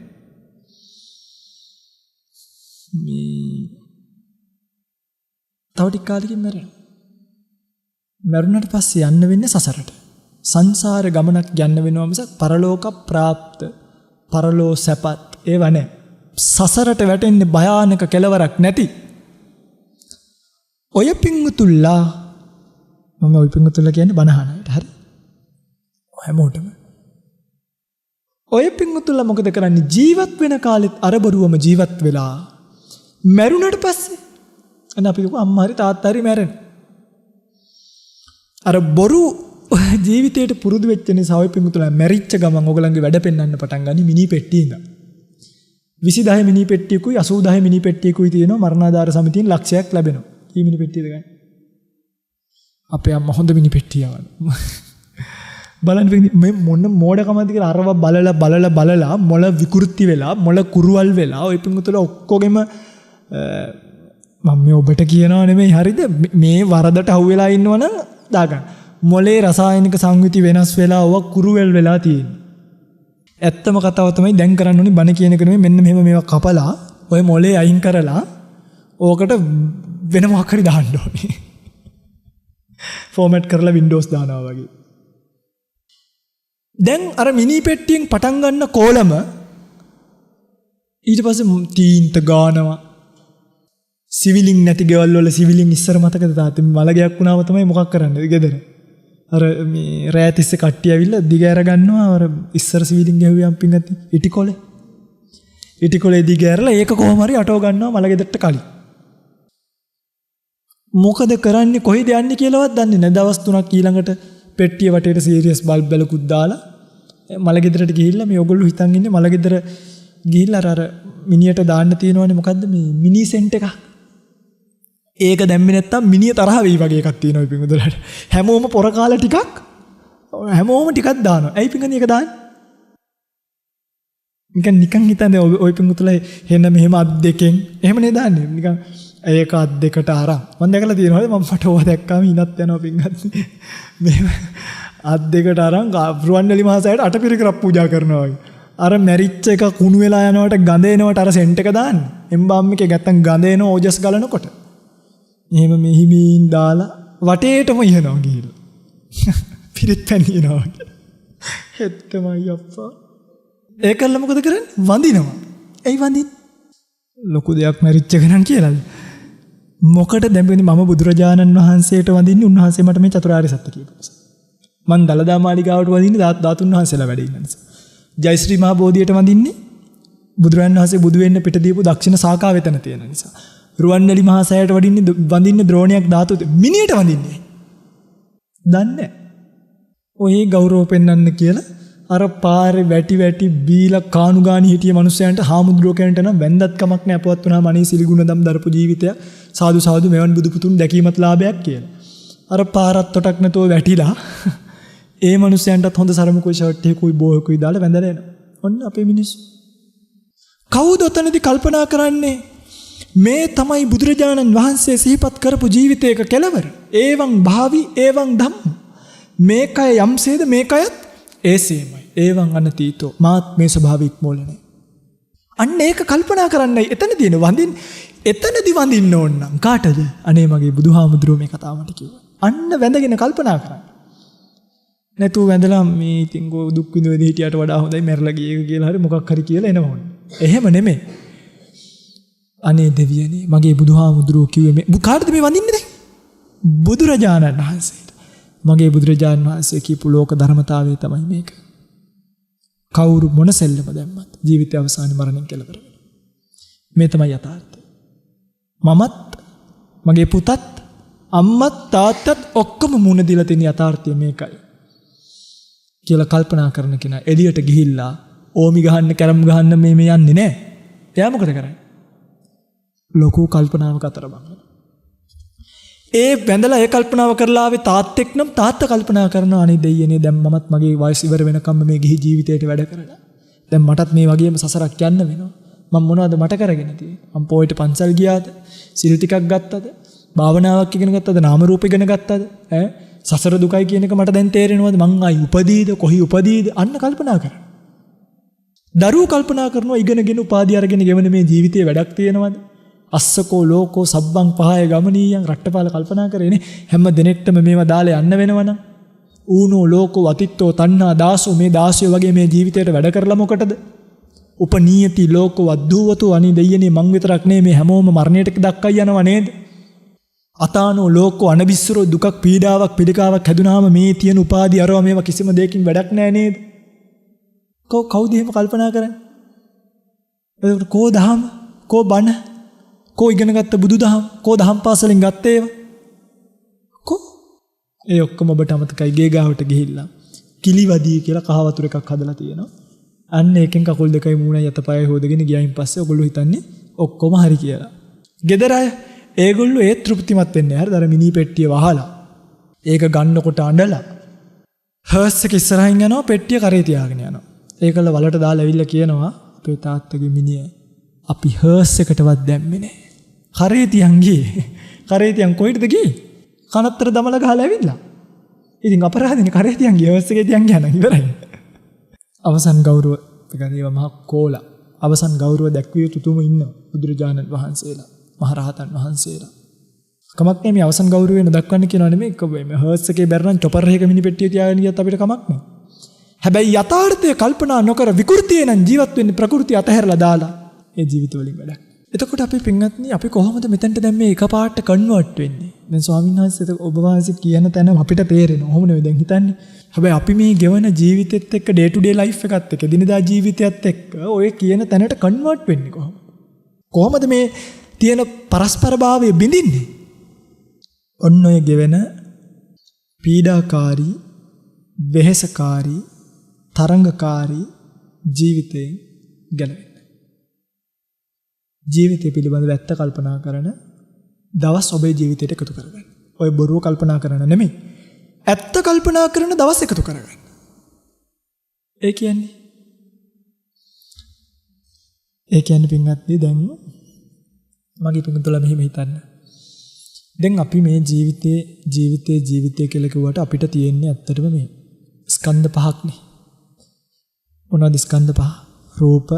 මේ තව ටික කාලෙකින් මැරෙනවා. මරුණට පස්සේ යන්න වෙන්නේ සසරට. සංසාර ගමනක් යන්න වෙනවා මිසක් පරලෝක પ્રાપ્ત පරලෝ සැපත් ඒව නැහැ. සසරට වැටෙන්නේ භයානක කෙලවරක් නැති. ඔය පිංගුතුල්ලා මම ඔය පිංගුතුල්ලා කියන්නේ බණහනයිට හරි. හැමෝටම. ඔය පිංගුතුල්ලා මොකද කරන්නේ? ජීවත් වෙන කාලෙත් අරබරුවම ජීවත් වෙලා මරුණට පස්සේ අන්න අපි කිව්වා අම්මා හරි තාත්තා හරි මැරෙන. අර බොරු ජීවිතයට පුරුදු වෙච්ච නිසා ඔය පිංගුතුලා මැරිච්ච ගමන් ඔයගලන්ගේ වැඩ පෙන්වන්න පටන් ගනි මිනි පෙට්ටියේ ඉඳන් 20000 මිනි පෙට්ටියකුයි 80000 මිනි පෙට්ටියකුයි තියෙනවා මරණාධාර සමිතියෙන් ලක්ෂයක් ලැබෙනවා. කී මිනි පෙට්ටියද ගන්න? අපේ අම්මා හොඳ මිනි පෙට්ටියවල. බලන්න මේ මොන මෝඩකමද කියලා අරව බලලා මොළ විකෘති වෙලා මොළ කුරුවල් වෙලා ඔය පිංගුතුලා ඔක්කොගෙම මම මේ ඔබට කියනවා නෙමෙයි හරිද? මේ වරදට අහු වෙලා ඉන්නවනම් දාගන්න. මොලේ රසායනික සංයුති වෙනස් වෙලා ඔව කුරුවල් වෙලා තියෙන්නේ. ඇත්තම කතාව තමයි දැන් කරන්න ඕනේ බණ කියන එක නෙමෙයි මෙන්න මෙහෙම මේවා කපලා ඔය මොලේ අයින් කරලා ඕකට වෙන මොකක් හරි දාන්න ඕනේ. ෆෝමැට් කරලා Windows දානවා වගේ. දැන් අර මිනි පෙට්ටියෙන් පටන් ගන්න කෝලම ඊට පස්සේ තීන්ත ගානවා. සිවිලින් නැති ගෙවල් වල සිවිලින් ඉස්සර මතකද තාත්තේ මලගයක් වුණාම තමයි මොකක් කරන්නේ ගෙදර. අර මේ රෑ තිස්සේ කට්ටිය ඇවිල්ලා දිග ඇර ගන්නවා අර ඉස්සර සිවිලින් ගැහුවම් පින්නත් ඉටිකොලේ දිග ඇරලා ඒක කොහොම හරි අටව ගන්නවා මලගෙදරට කලින්. මොකද කරන්නේ කොහෙද යන්නේ කියලාවත් දන්නේ නැහැ. දවස් 3ක් ඊළඟට පෙට්ටිය වටේට සීරියස් බල්බ් බැලකුත් දාලා මලගෙදරට ගිහිල්ලා මේ ඔයගොල්ලෝ හිතන් ඉන්නේ මලගෙදර ගිහිල්ලා අර මිනියට දාන්න තියෙනවනේ මොකද්ද මේ මිනි සෙන්ට් එකක්. ඒක දැම්මේ නැත්තම් මිනිය තරහ වෙයි වගේ එකක් තියෙනවා ඉතින් උදලට. හැමෝම පොර කාලා ටිකක් දානවා. ඇයි පිංගුනේ ඒක දාන්නේ? නිකන් හිතන්නේ ඔය පිංගුතුලා හෙන්න මෙහෙම අත් දෙකෙන් එහෙමනේ දාන්නේ. නිකන් ඒක අත් දෙකට අරන්. මම දැකලා තියෙනවා මම මට ඕවා දැක්කාම ඉනත් යනවා පිංගත්. මෙහෙම අත් දෙකට අරන් රුවන්වැලි මහසෑයට අටපිරිකරක් පූජා කරනවා වගේ. අර මැරිච්ච එක කුණු වෙලා යනවට ගඳ එනවට අර සෙන්ට් එක දාන්නේ. එම්බාම් එකේ නැත්තම් ගඳ එන ඕජස් ගලනකොට. එහෙම මෙහිමින් දාලා වටේටම ඉහනවා ගිහිල්ලා. පිරිත් පැනියනවා. හෙත්තමයි අප්පා. ඒකල්ල මොකද කරන්නේ? වඳිනවා. ඇයි වඳින්නේ? ලොකු දෙයක් මැරිච්ච ගණන් කියලාද? මොකට දැම්බෙන්නේ මම බුදුරජාණන් වහන්සේට වඳින්නේ උන්වහන්සේ මට මේ චතුරාර්ය සත්‍ය කියපු නිසා. මං දලදා මාලිගාවට වඳින්නේ ධාතුන් වහන්සේලා වැඩ ඉන්න නිසා. ජයශ්‍රී මහ බෝධියට වඳින්නේ බුදුරජාණන් වහන්සේ බුදු වෙන්න පිට දීපු දක්ෂිණ ශාඛාව වෙතන තියෙන නිසා. රුවන්වැලි මහසෑයට වඳින්නේ ද්‍රෝණයක් ධාතු මිනියට වඳින්නේ. දන්නේ ඔය ගෞරව පෙන්වන්න කියලා අර පාරේ වැටි බීලා කාණු ගානි හිටිය මිනිස්සයන්ට හාමුදුරුවෝ නම් වැන්දත් කමක් නැහැ අපවත් වුණාම අනේ සිලිගුණ දම් දරපු ජීවිතය සාදු මෙවන් බුදු පුතුන් දැකීමත් ලාභයක් කියලා. අර පාරත් තොටක් නැතුව වැටිලා ඒ මිනිස්යන්ටත් හොඳ සරමුකුයි ෂර්ට් එකකුයි බෝයකුයි දාලා වැඳලා එනවා. ඔන්න අපේ මිනිස්සු. කවුද ඔතනදී කල්පනා කරන්නේ මේ තමයි බුදුරජාණන් වහන්සේ සිහිපත් කරපු ජීවිතයක කෙලවර. ඒවං භාවි ඒවං ධම්ම. මේකය යම්සේද මේකයත් ඒසේමයි. ඒවං අනතීතෝ මාත් මේ ස්වභාවික මූලනේ. අන්න ඒක කල්පනා කරන්නයි එතනදී වඳින්න එතනදී වඳින්න ඕන නම් කාටද? අනේ මගේ බුදුහාමුදුරුවෝ මේ කතාව මට කිව්වා. අන්න වැඳගෙන කල්පනා කරන්න. නැතු වැඳලා මේ ඉතින් ගෝ දුක් විඳ හිටියට වඩා හොඳයි මැරලා ගියේ කියලා හරි මොකක් හරි කියලා එනවා. එහෙම නෙමෙයි. අනේ දෙවියනේ මගේ බුදුහාමුදුරුවෝ කිව්වේ මේ කාටද මේ වඳින්නේ දැන්? බුදුරජාණන් වහන්සේට. මගේ බුදුරජාණන් වහන්සේ කියපු ලෝක ධර්මතාවය තමයි මේක. කවුරු මොන සෙල්ලම දැම්මත් ජීවිතය අවසානයේ මරණයෙන් කෙලවර වෙනවා. මේ තමයි යථාර්ථය. මමත් මගේ පුතත් අම්මත් තාත්තත් ඔක්කොම මුණ දීලා තියෙන යථාර්ථය මේකයි. කියලා කල්පනා කරන කෙනා එළියට ගිහිල්ලා ඕමි ගහන්න කැරම් ගහන්න මේ යන්නේ නැහැ. එයා මොකද කරන්නේ? ලොකු කල්පනාවක අතරමං. ඒ වැඳලා ඒ කල්පනාව කරලා ආවේ තාත්තෙක් නම් තාත්තා කල්පනා කරනවා අනේ දෙයියනේ දැන් මමත් මගේ වයස ඉවර වෙනකම් මේ ගිහි ජීවිතේට වැඩ කරලා. දැන් මටත් මේ වගේම සසරක් යන්න වෙනවා. මම මොනවද මට කරගෙන තියෙන්නේ? මම පොයිට පන්සල් ගියාද? සිල් ටිකක් ගත්තද? භාවනාවක් ඉගෙන ගත්තද? නාම රූප ඉගෙන ගත්තද? සසර දුකයි කියන එක මට දැන් තේරෙනවද? මං ආයි උපදීද? කොහි උපදීද? අන්න කල්පනා කරන්න. දරුවෝ කල්පනා කරනවා ඉගෙනගෙන උපාධිය අරගෙන ගෙවන මේ ජීවිතේ වැඩක් තියෙනවද? අස්සකෝ ලෝකෝ සබ්බං පහය ගමනීයන් රට්ටපාල කල්පනා කරේනේ හැම දිනෙකටම මේවා දාලා යන්න වෙනවනම් ඌනෝ ලෝකෝ අතිත්තෝ තණ්හා දාසෝ මේ දාසියෝ වගේ මේ ජීවිතේට වැඩ කරලා මොකටද? උපනීයති ලෝකෝ අද්දුවතු අනි දෙයනේ මං විතරක් නේ මේ හැමෝම මරණයට දක්කයි යනවා නේද? අතානෝ ලෝකෝ අනබිස්සරෝ දුකක් පීඩාවක් පිළිකාවක් හැදුනාම මේ තියෙන උපාධි අරවා මේවා කිසිම දෙයකින් වැඩක් නැහැ නේද? කවුද එහෙම කල්පනා කරන්නේ? එතකොට කෝ දහම කෝ බණ කෝ ඉගෙන ගත්ත බුදුදහම කෝ දහම් පාසලෙන් ගත්තේ ඒවා කෝ ඒ ඔක්කොම ඔබට අමතකයි. ගේ ගාවට ගිහිල්ලා කිලිවදී කියලා කහ වතුර එකක් හදලා තියෙනවා. අන්න ඒකෙන් කකුල් දෙකයි මූණයි යතපයයි හොදගෙන ගියායින් පස්සේ ඔයගොල්ලෝ හිතන්නේ ඔක්කොම හරි කියලා. ගෙදර අය ඒගොල්ලෝ ඒ තෘප්තිමත් වෙන්නේ. හරිද? අර මිනි පෙට්ටිය වහලා ඒක ගන්නකොට අඬලා හර්ස් එක ඉස්සරහින් යනවා පෙට්ටිය කරේ තියාගෙන යනවා. ඒකල වලට දාලා ඇවිල්ලා කියනවා අපේ තාත්තගේ මිනිහ අපි හර්ස් එකටවත් දැම්මේ නැහැ. කරේ තියන් ගියේ. කරේ තියන් කොහෙටද ගියේ? කනත්තර දමලා ගහලා ඇවිල්ලා. ඉතින් අපරාධනේ කරේ තියන් ගියේ හර්ස් එකේ තියන් ගියා නම් ඉවරයි. අවසන් ගෞරව පිළිගන්නේව මහ කෝලා. අවසන් ගෞරව දැක්විය යුතු තුම ඉන්නවා. බුදුරජාණන් වහන්සේලා, මහරහතන් වහන්සේලා. කමක් නැහැ මේ අවසන් ගෞරවය දක්වන්න කියනවා නෙමෙයි. මේ හර්ස් එකේ බැරනම් චොපර් එකක මිනි පෙට්ටිය තියාගෙන ගියත් අපිට කමක් නැහැ. හැබැයි යථාර්ථය කල්පනා නොකර විකෘතිය නම් ජීවත් වෙන්නේ ප්‍රകൃතිය අතහැරලා දාලා ඒ ජීවිත වලින් වැඩක්. එතකොට අපි පින්වත්නි අපි කොහොමද මෙතනට දැන් මේ එකපාරට කන්වර්ට් වෙන්නේ? දැන් ස්වාමීන් වහන්සේ ඔබ වහන්සේ කියන තැන අපිට තේරෙනවා. ඔහොම නෙවෙයි දැන් හිතන්නේ. හැබැයි අපි මේ ගෙවන ජීවිතෙත් එක්ක ඩේ ටු ඩේ ලයිෆ් එකත් එක්ක දිනදා ජීවිතයත් එක්ක ඔය කියන තැනට කන්වර්ට් වෙන්නේ කොහොමද? කොහොමද මේ තියෙන පරස්පරභාවය බිඳින්නේ? ඔන්න ඔය ගෙවෙන පීඩාකාරී, වෙහෙසකාරී, තරංගකාරී ජීවිතයෙන් ගැලවෙන්න. ජීවිතය පිළිබඳව ඇත්ත කල්පනා කරන දවස් ඔබේ ජීවිතයට එකතු කරගන්න. ඔය බොරුව කල්පනා කරන නෙමෙයි. ඇත්ත කල්පනා කරන දවස් එකතු කරගන්න. ඒ කියන්නේ පින්වත්නි දැන් මගේ පිටුතුලා මෙහෙම හිතන්න. දැන් අපි මේ ජීවිතේ කියලා කිව්වට අපිට තියෙන්නේ ඇත්තටම මේ ස්කන්ධ පහක්නේ. මොනවද ස්කන්ධ පහ? රූප,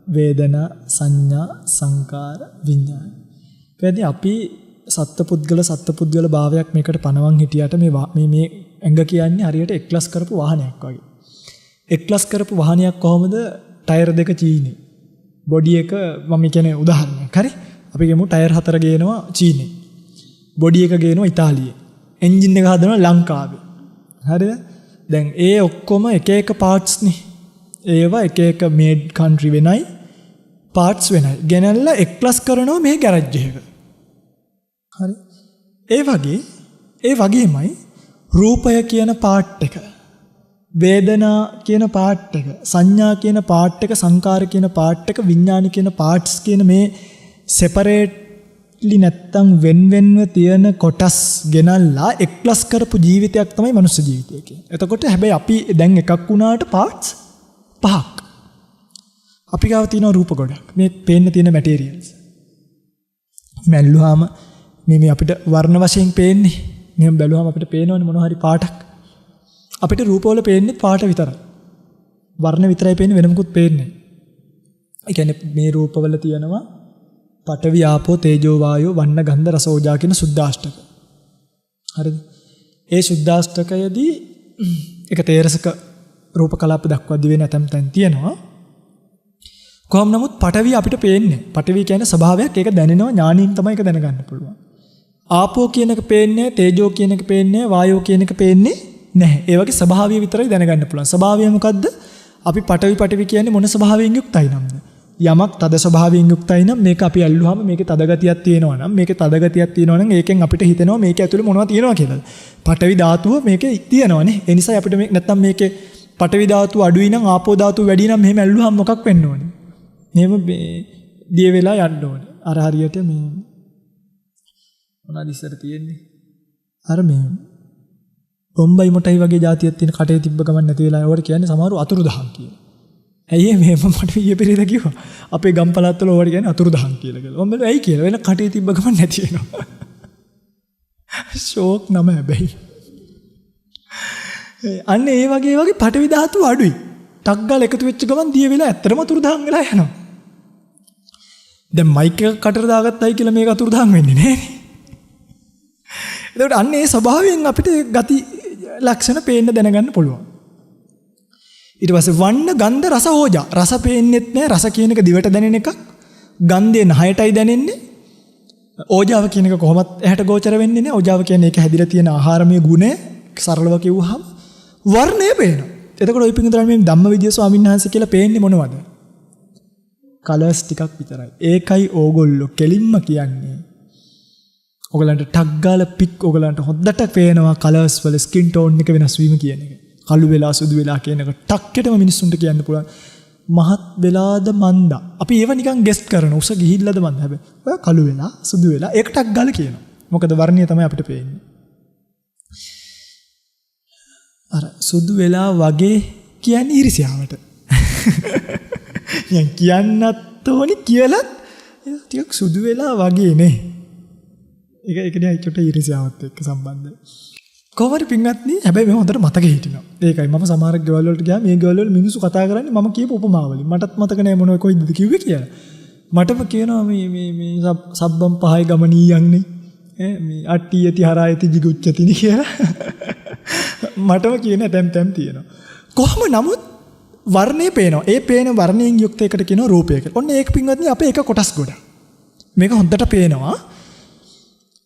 වේදනා, සංඥා, සංකාර, විඥාන. එතෙන්දී අපි සත්පුද්ගල භාවයක් මේකට පනවන් හිටියට මේ ඇඟ කියන්නේ හරියට එක්ලස් කරපු වාහනයක් වගේ. එක්ලස් කරපු වාහනයක් කොහොමද ටයර් දෙක චීනේ. බොඩි එක මම කියන්නේ උදාහරණයක්. හරි? අපි ගමු ටයර් 4 ගේනවා චීනේ. බොඩි එක ගේනවා ඉතාලියේ. එන්ජින් එක හදනවා ලංකාවේ. හරිද? දැන් ඒ ඔක්කොම එක එක පාර්ට්ස් නේ. ඒවා එක එක මේඩ් කන්ට්‍රි වෙනයි පාර්ට්ස් වෙනයි. ගෙනල්ලා එක්ලස් කරනවා මේ ගෑරේජ් එකක. හරි. ඒ වගේමයි රූපය කියන පාර්ට් එක, වේදනා කියන පාර්ට් එක, සංඥා කියන පාර්ට් එක, සංකාර කියන පාර්ට් එක, විඥාන කියන පාර්ට්ස් කියන මේ සෙපරේට් සෙපරේට්ලි නැත්තම් වෙන්වෙන්ව තියෙන කොටස් ගෙනල්ලා එක්ලස් කරපු ජීවිතයක් තමයි මනුස්ස ජීවිතය කියන්නේ. එතකොට හැබැයි අපි දැන් එකක් වුණාට පාර්ට්ස් 5ක්. අපි ගාව තියෙන රූප ගොඩක්. මේ පේන්න තියෙන මැටීරියල්ස්. මැල්ලුවාම මේ අපිට වර්ණ වශයෙන් පේන්නේ. මෙහෙම බැලුවාම අපිට පේනවනේ මොන හරි පාටක්. අපිට රූපවල පේන්නේ පාට විතරයි. වර්ණ විතරයි පේන්නේ වෙන මොකුත් පේන්නේ නැහැ. ඒ කියන්නේ මේ රූපවල තියෙනවා පඨවි ආපෝ තේජෝ වායෝ වන්න ගන්ධ රස ඕජා කියන සුද්ධාෂ්ටක. හරිද? ඒ සුද්ධාෂ්ටකයේදී එක තේරසක රූප කලාප දක්වා දිවෙන ඇතම් තැන් තියෙනවා. කොහොම නමුත් පඨවි අපිට පේන්නේ. පඨවි කියන්නේ ස්වභාවයක්. ඒක දැනෙනවා ඥානින් තමයි ඒක දැනගන්න පුළුවන්. ආපෝ කියන එක පේන්නේ, තේජෝ කියන එක පේන්නේ, වායෝ කියන එක පේන්නේ නැහැ. ඒ වගේ ස්වභාවය විතරයි දැනගන්න පුළුවන්. ස්වභාවය මොකද්ද? අපි පඨවි කියන්නේ මොන ස්වභාවයෙන් යුක්තයි නම්ද? යමක් තද ස්වභාවයෙන් යුක්තයි නම් මේක අපි අල්ලුවාම මේකේ තද ගතියක් තියෙනවා නම් මේකේ තද ගතියක් තියෙනවා නම් ඒකෙන් අපිට හිතෙනවා මේක ඇතුලේ මොනවද තියෙනවා කියලා. පඨවි ධාතුව මේකේ තියෙනවානේ. ඒ නිසා අපිට මේ නැත්තම් මේකේ පඨවි ධාතුව අඩුයි නම් ආපෝ ධාතුව වැඩි නම් මෙහෙම ඇල්ලුවාම මොකක් වෙන්න ඕනේ? මෙහෙම දිය වෙලා යන්න ඕනේ. අර හරියට මේ මොනවාද ඉස්සර තියෙන්නේ? අර මේ බොම්බයි මොටයි වගේ જાතියක් තියෙන කටේ තිබ්බ ගමන් නැති වෙලා ඒවට කියන්නේ සමහරව අතුරුදහන් කියලා. ඇයි මේ මට ඊයේ පෙරේද කිව්වා. අපේ ගම් පළාත් වල ඕවට කියන්නේ අතුරුදහන් කියලා කියලා. මම බැලුවා ඇයි කියලා. වෙන කටේ තිබ්බ ගමන් නැති වෙනවා. ෂෝක් නම හැබැයි. අන්න ඒ වගේ පටවි ධාතු අඩුයි. ටක් ගාලා එකතු වෙච්ච ගමන් දිය වෙලා ඇත්තටම අතුරුදහන් වෙලා යනවා. දැන් මයික් එක කටට දාගත්තයි කියලා මේක අතුරුදහන් වෙන්නේ නැහැ නේ. එතකොට අන්න ඒ ස්වභාවයෙන් අපිට ගති ලක්ෂණ පේන්න දැනගන්න පුළුවන්. ඊට පස්සේ වන්න ගන්ධ රස ඕජා. රස පේන්නෙත් නැහැ. රස කියන එක දිවට දැනෙන එකක්. ගන්ධය නහයටයි දැනෙන්නේ. ඕජාව කියන එක කොහොමත් ඇහැට ගෝචර වෙන්නේ නැහැ. ඕජාව කියන්නේ ඒක හැදිලා තියෙන ආහාරමය ගුණය සරලව කිව්වහම වර්ණය පේනවා. එතකොට ওই පිටුතරන් මේ ධම්මවිජය ස්වාමීන් වහන්සේ කියලා පේන්නේ මොනවද? කලර්ස් ටිකක් විතරයි. ඒකයි ඕගොල්ලෝ කෙලින්ම කියන්නේ. ඔයගලන්ට ටක් ගාලා පික් ඔයගලන්ට හොද්දට පේනවා කලර්ස් වල ස්කින් ටෝන් එක වෙනස් වීම කියන එක. කළු වෙලා සුදු වෙලා කියන එක ටක්කෙටම මිනිස්සුන්ට කියන්න පුළුවන්. මහත් වෙලාද මන්දා. අපි ඒව නිකන් ගෙස්ට් කරන උස ගිහිල්ලාද මන්ද හැබැයි. ඔය කළු වෙලා සුදු වෙලා ඒක ටක් ගාලා කියනවා. මොකද වර්ණය තමයි අපිට පේන්නේ. අර සුදු වෙලා වගේ කියන්නේ ඊර්ෂ්‍යාවට. යන් කියන්නත් ඕනි කියලත් ටිකක් සුදු වෙලා වගේ නේ. ඒක නේ චොට ඊර්ෂ්‍යාවත් එක්ක සම්බන්ධයි. කොහොමද පින්වත්නි? හැබැයි මම හොඳට මතක හිටිනවා. ඒකයි මම සමහර ගෙවල් වලට ගියාම මේ ගෙවල් වල මිනිස්සු කතා කරන්නේ මම කියපු උපමාවලින්. මටත් මතක නෑ මොනව කොයිද කිව්වේ කියලා. මටම කියනවා මේ සබ්බම් පහයි ගමනීයන්නේ. මේ අට්ටි යති හරායති jigucchati කියලා. මටම කියන තැම් තියෙනවා. කොහොම නමුත් වර්ණේ පේනවා. ඒ පේන වර්ණයෙන් යුක්ත එකට කියනවා රූපය කියලා. ඔන්න ඒක පින්වත්නි අපේ එක කොටස් ගොඩක්. මේක හොඳට පේනවා.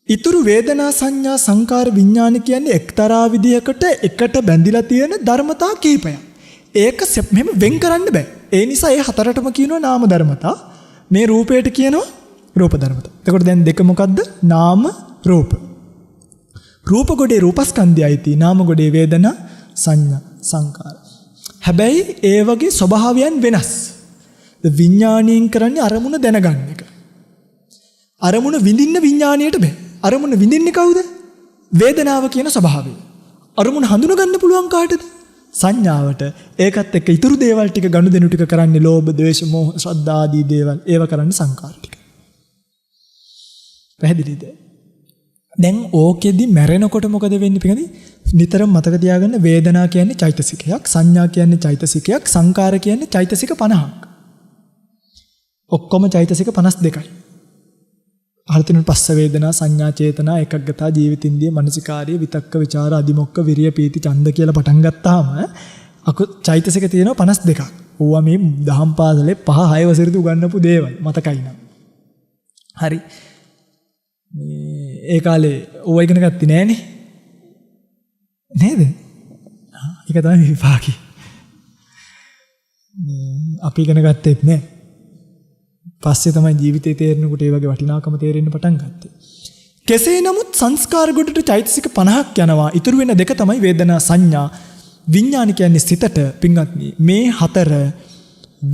ඉතුරු වේදනා සංඥා සංකාර විඥාන කියන්නේ එක්තරා විදියකට එකට බැඳිලා තියෙන ධර්මතා කීපයක්. ඒක මෙහෙම වෙන් කරන්න බෑ. ඒ නිසා ඒ හතරටම කියනවා නාම ධර්මතා. මේ රූපයට කියනවා රූප ධර්මතා. එතකොට දැන් දෙක මොකද්ද? නාම රූප. රූප ගොඩේ රූපස්කන්ධයයි තියෙන නාම ගොඩේ වේදනා සංඥා සංකාර. හැබැයි ඒ වගේ ස්වභාවයන් වෙනස්. විඥාණයෙන් කරන්නේ අරමුණ දැනගන්න එක. අරමුණ විඳින්න විඥාණයට බෑ. අරමුණ විඳින්නේ කවුද? වේදනාව කියන ස්වභාවය. අරමුණ හඳුන ගන්න පුළුවන් කාටද? සංඥාවට. ඒකත් එක්ක ඉතුරු දේවල් ටික ගනුදෙනු ටික කරන්නේ ලෝභ, ද්වේෂ, මෝහ, ශ්‍රද්ධා ආදී දේවල්. ඒව කරන්නේ සංකාර ටික. පැහැදිලිද? දැන් ඕකෙදි මැරෙනකොට මොකද වෙන්නේ පිටකදී? නිතරම මතක තියාගන්න වේදනා කියන්නේ චෛතසිකයක්, සංඥා කියන්නේ චෛතසිකයක්, සංකාර කියන්නේ චෛතසික 50ක්. ඔක්කොම චෛතසික 52යි. අර්ථින පස්ස වේදනා සංඥා චේතනා එකග්ගතා ජීවිතින්දිය මනසිකාර්ය විතක්ක ਵਿਚාර අදිමොක්ක විරිය පීති ඡන්ද කියලා පටන් ගත්තාම චෛතසික තියෙනවා 52ක්. ඕවා මේ දහම් පාසලේ 5-6 වසරේදී උගන්වපු දේවල් මතකයි නම්. හරි. ඒ කාලේ ඕවා ඉගෙන ගත්තේ නෑනේ. නේද? ඒක තමයි විපාකේ. අපි ඉගෙන ගත්තෙත් නෑ. පස්සේ තමයි ජීවිතේ තේරෙනකොට ඒ වගේ වටිනාකම තේරෙන්න පටන් ගත්තේ. කෙසේ නමුත් සංස්කාර ගොඩට චෛතසික 50ක් යනවා. ඉතුරු වෙන දෙක තමයි වේදනා සංඥා විඥාන කියන්නේ සිතට පින්වත්නි. මේ හතර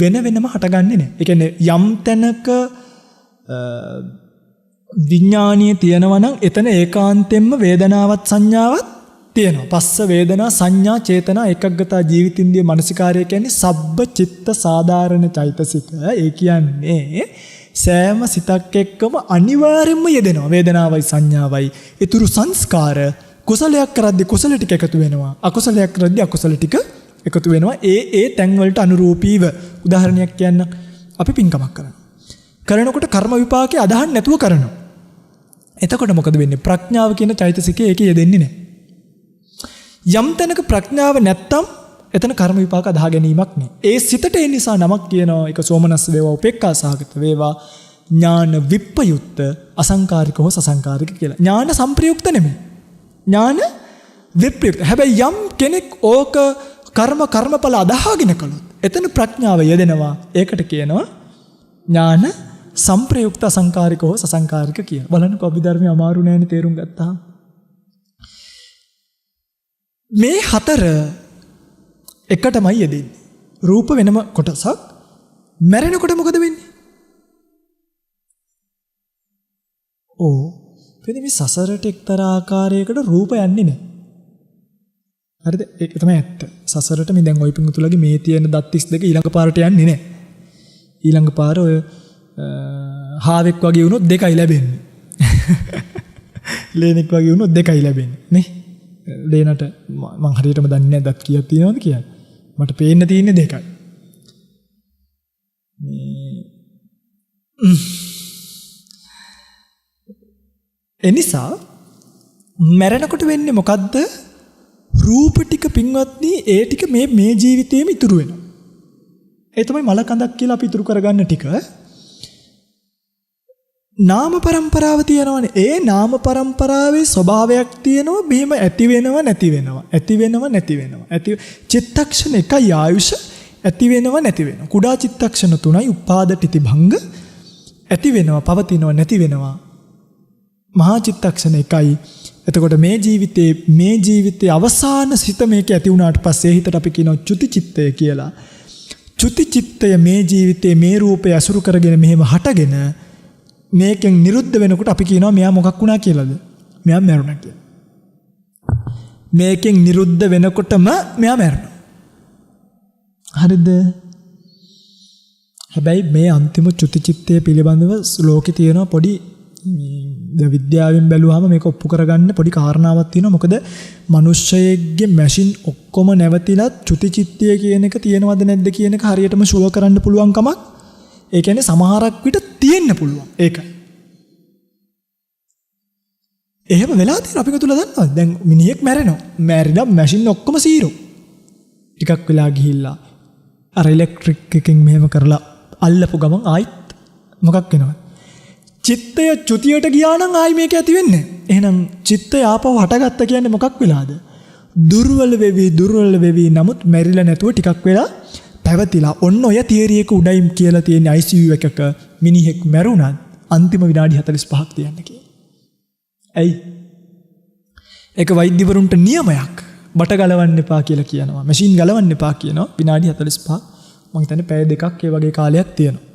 වෙන වෙනම හටගන්නේ නැහැ. ඒ කියන්නේ යම් තැනක විඥානීය තියෙනවා නම් එතන ඒකාන්තයෙන්ම වේදනාවත් සංඥාවත් තියෙනවා. පස්ස වේදනා සංඥා චේතනා ඒකග්ගතා ජීවිතින්දිය මනසිකාරය කියන්නේ සබ්බ චිත්ත සාධාරණ චෛතසික. ඒ කියන්නේ සෑම සිතක් එක්කම අනිවාර්යයෙන්ම යෙදෙනවා වේදනාවයි සංඥාවයි. ඊතුරු සංස්කාර කුසලයක් කරද්දී කුසල ටික එකතු වෙනවා. අකුසලයක් කරද්දී අකුසල ටික එකතු වෙනවා. ඒ තැන් වලට අනුරූපීව උදාහරණයක් කියන්න අපි පින්කමක් කරනවා. කරනකොට කර්ම විපාකේ අදහන් නැතුව කරනවා. එතකොට මොකද වෙන්නේ? ප්‍රඥාව කියන චෛතසිකය ඒකේ යෙදෙන්නේ නැහැ. යම් තැනක ප්‍රඥාව නැත්තම් එතන කර්ම විපාක අදහා ගැනීමක් නෑ. ඒ සිතට ඒ නිසා නමක් කියනවා. ඒක සෝමනස්ස වේවා උපේක්ඛා සහගත වේවා ඥාන විප්පයුක්ත අසංකාරික හෝ සසංකාරික කියලා. ඥාන සංප්‍රයුක්ත නෙමෙයි. ඥාන විප්‍රයුක්ත. හැබැයි යම් කෙනෙක් ඕක කර්මඵල අදහාගෙන කළොත් එතන ප්‍රඥාව යෙදෙනවා. ඒකට කියනවා ඥාන සංප්‍රයුක්ත අසංකාරික හෝ සසංකාරික කියලා. බලන්නකෝ අභිධර්මයේ අමාරු නෑනේ තේරුම් ගත්තා. මේ හතර එකටමයි යෙදෙන්නේ. රූප වෙනම කොටසක්. මැරෙනකොට මොකද වෙන්නේ? මේ සසරට එක්තරා ආකාරයකට රූප යන්නේ නැහැ. හරිද? ඒක තමයි ඇත්ත. සසරට මේ දැන් ওই පිඟුතුලගේ මේ තියෙන දත් 32 ඊළඟ පාරට යන්නේ නැහැ. ඊළඟ පාර ඔය හාවෙක් වගේ වුණොත් දෙකයි ලැබෙන්නේ. ලේනෙක් වගේ වුණොත් දෙකයි ලැබෙන්නේ නේ. ලේනට මං හරියටම දන්නේ නැහැ දත් කීයක් තියෙනවද කියලා. මට පේන්න තියෙන්නේ දෙකයි. එනිසා මැරෙනකොට වෙන්නේ මොකද්ද? රූප ටික පින්වත්නි ඒ ටික මේ ජීවිතේම ඉතුරු වෙනවා. ඒ තමයි මල කඳක් කියලා අපි ඉතුරු කරගන්න ටික. නාම પરම්පරාව තියෙනවනේ. ඒ නාම પરම්පරාවේ ස්වභාවයක් තියෙනවා. මෙහෙම ඇති වෙනව නැති වෙනවා. ඇති වෙනව නැති වෙනවා. චිත්තක්ෂණ එකයි ආයුෂ ඇති වෙනව නැති වෙනවා. කුඩා චිත්තක්ෂණ 3යි උපාද තිති භංග ඇති වෙනවා පවතිනවා නැති වෙනවා. මහා චිත්තක්ෂණ එකයි. එතකොට මේ ජීවිතේ අවසාන සිත මේක ඇති වුණාට පස්සේ හිතට අපි කියනවා චුති චිත්තය කියලා. චුති චිත්තය මේ ජීවිතේ මේ රූපය අසුරු කරගෙන මෙහෙම හටගෙන මේකෙන් නිරුද්ධ වෙනකොට අපි කියනවා මෙයා මොකක් වුණා කියලාද? මෙයා මැරුණා කියලා. මේකෙන් නිරුද්ධ වෙනකොටම මෙයා මැරෙනවා. හරිද? හැබැයි මේ අන්තිම චුති චිත්තය පිළිබඳව ලෝකේ තියෙන පොඩි විද්‍යාවෙන් බැලුවාම මේක ඔප්පු කරගන්න පොඩි කාරණාවක් තියෙනවා. මොකද මිනිස්සෙගේ මැෂින් ඔක්කොම නැවතිලා චුති චිත්තය කියන එක තියෙනවද නැද්ද කියන එක හරියටම ෂුවර් කරන්න පුළුවන් කමක්. ඒ කියන්නේ සමහරක් විට තියෙන්න පුළුවන්. ඒකයි. එහෙම වෙලා තියෙන අපි කතුල දන්නවද? දැන් මිනිහෙක් මැරෙනවා. මැරිලා මැෂින් ඔක්කොම සීරෝ. ටිකක් වෙලා ගිහිල්ලා අර ඉලෙක්ට්‍රික් එකකින් මෙහෙම කරලා අල්ලපු ගමන් ආයිත් මොකක් වෙනවද? චිත්තය චුතියට ගියා නම් ආයි මේක ඇති වෙන්නේ නැහැ. එහෙනම් චිත්තය ආපහු හටගත්ත කියන්නේ මොකක් වෙලාද? දුර්වල වෙවි නමුත් මැරිලා නැතුව ටිකක් වෙලා පැවතිලා ඔන්න ඔය තියරි එක උඩයි කියලා තියෙන ICU එකක මිනිහෙක් මැරුණත් අන්තිම විනාඩි 45ක් තියන්න කියලා. ඇයි? ඒක වෛද්‍යවරුන්ට නියමයක්. බට ගලවන්න එපා කියලා කියනවා. මැෂින් ගලවන්න එපා කියනවා. විනාඩි 45ක් මම හිතන්නේ පැය දෙකක් ඒ වගේ කාලයක් තියෙනවා.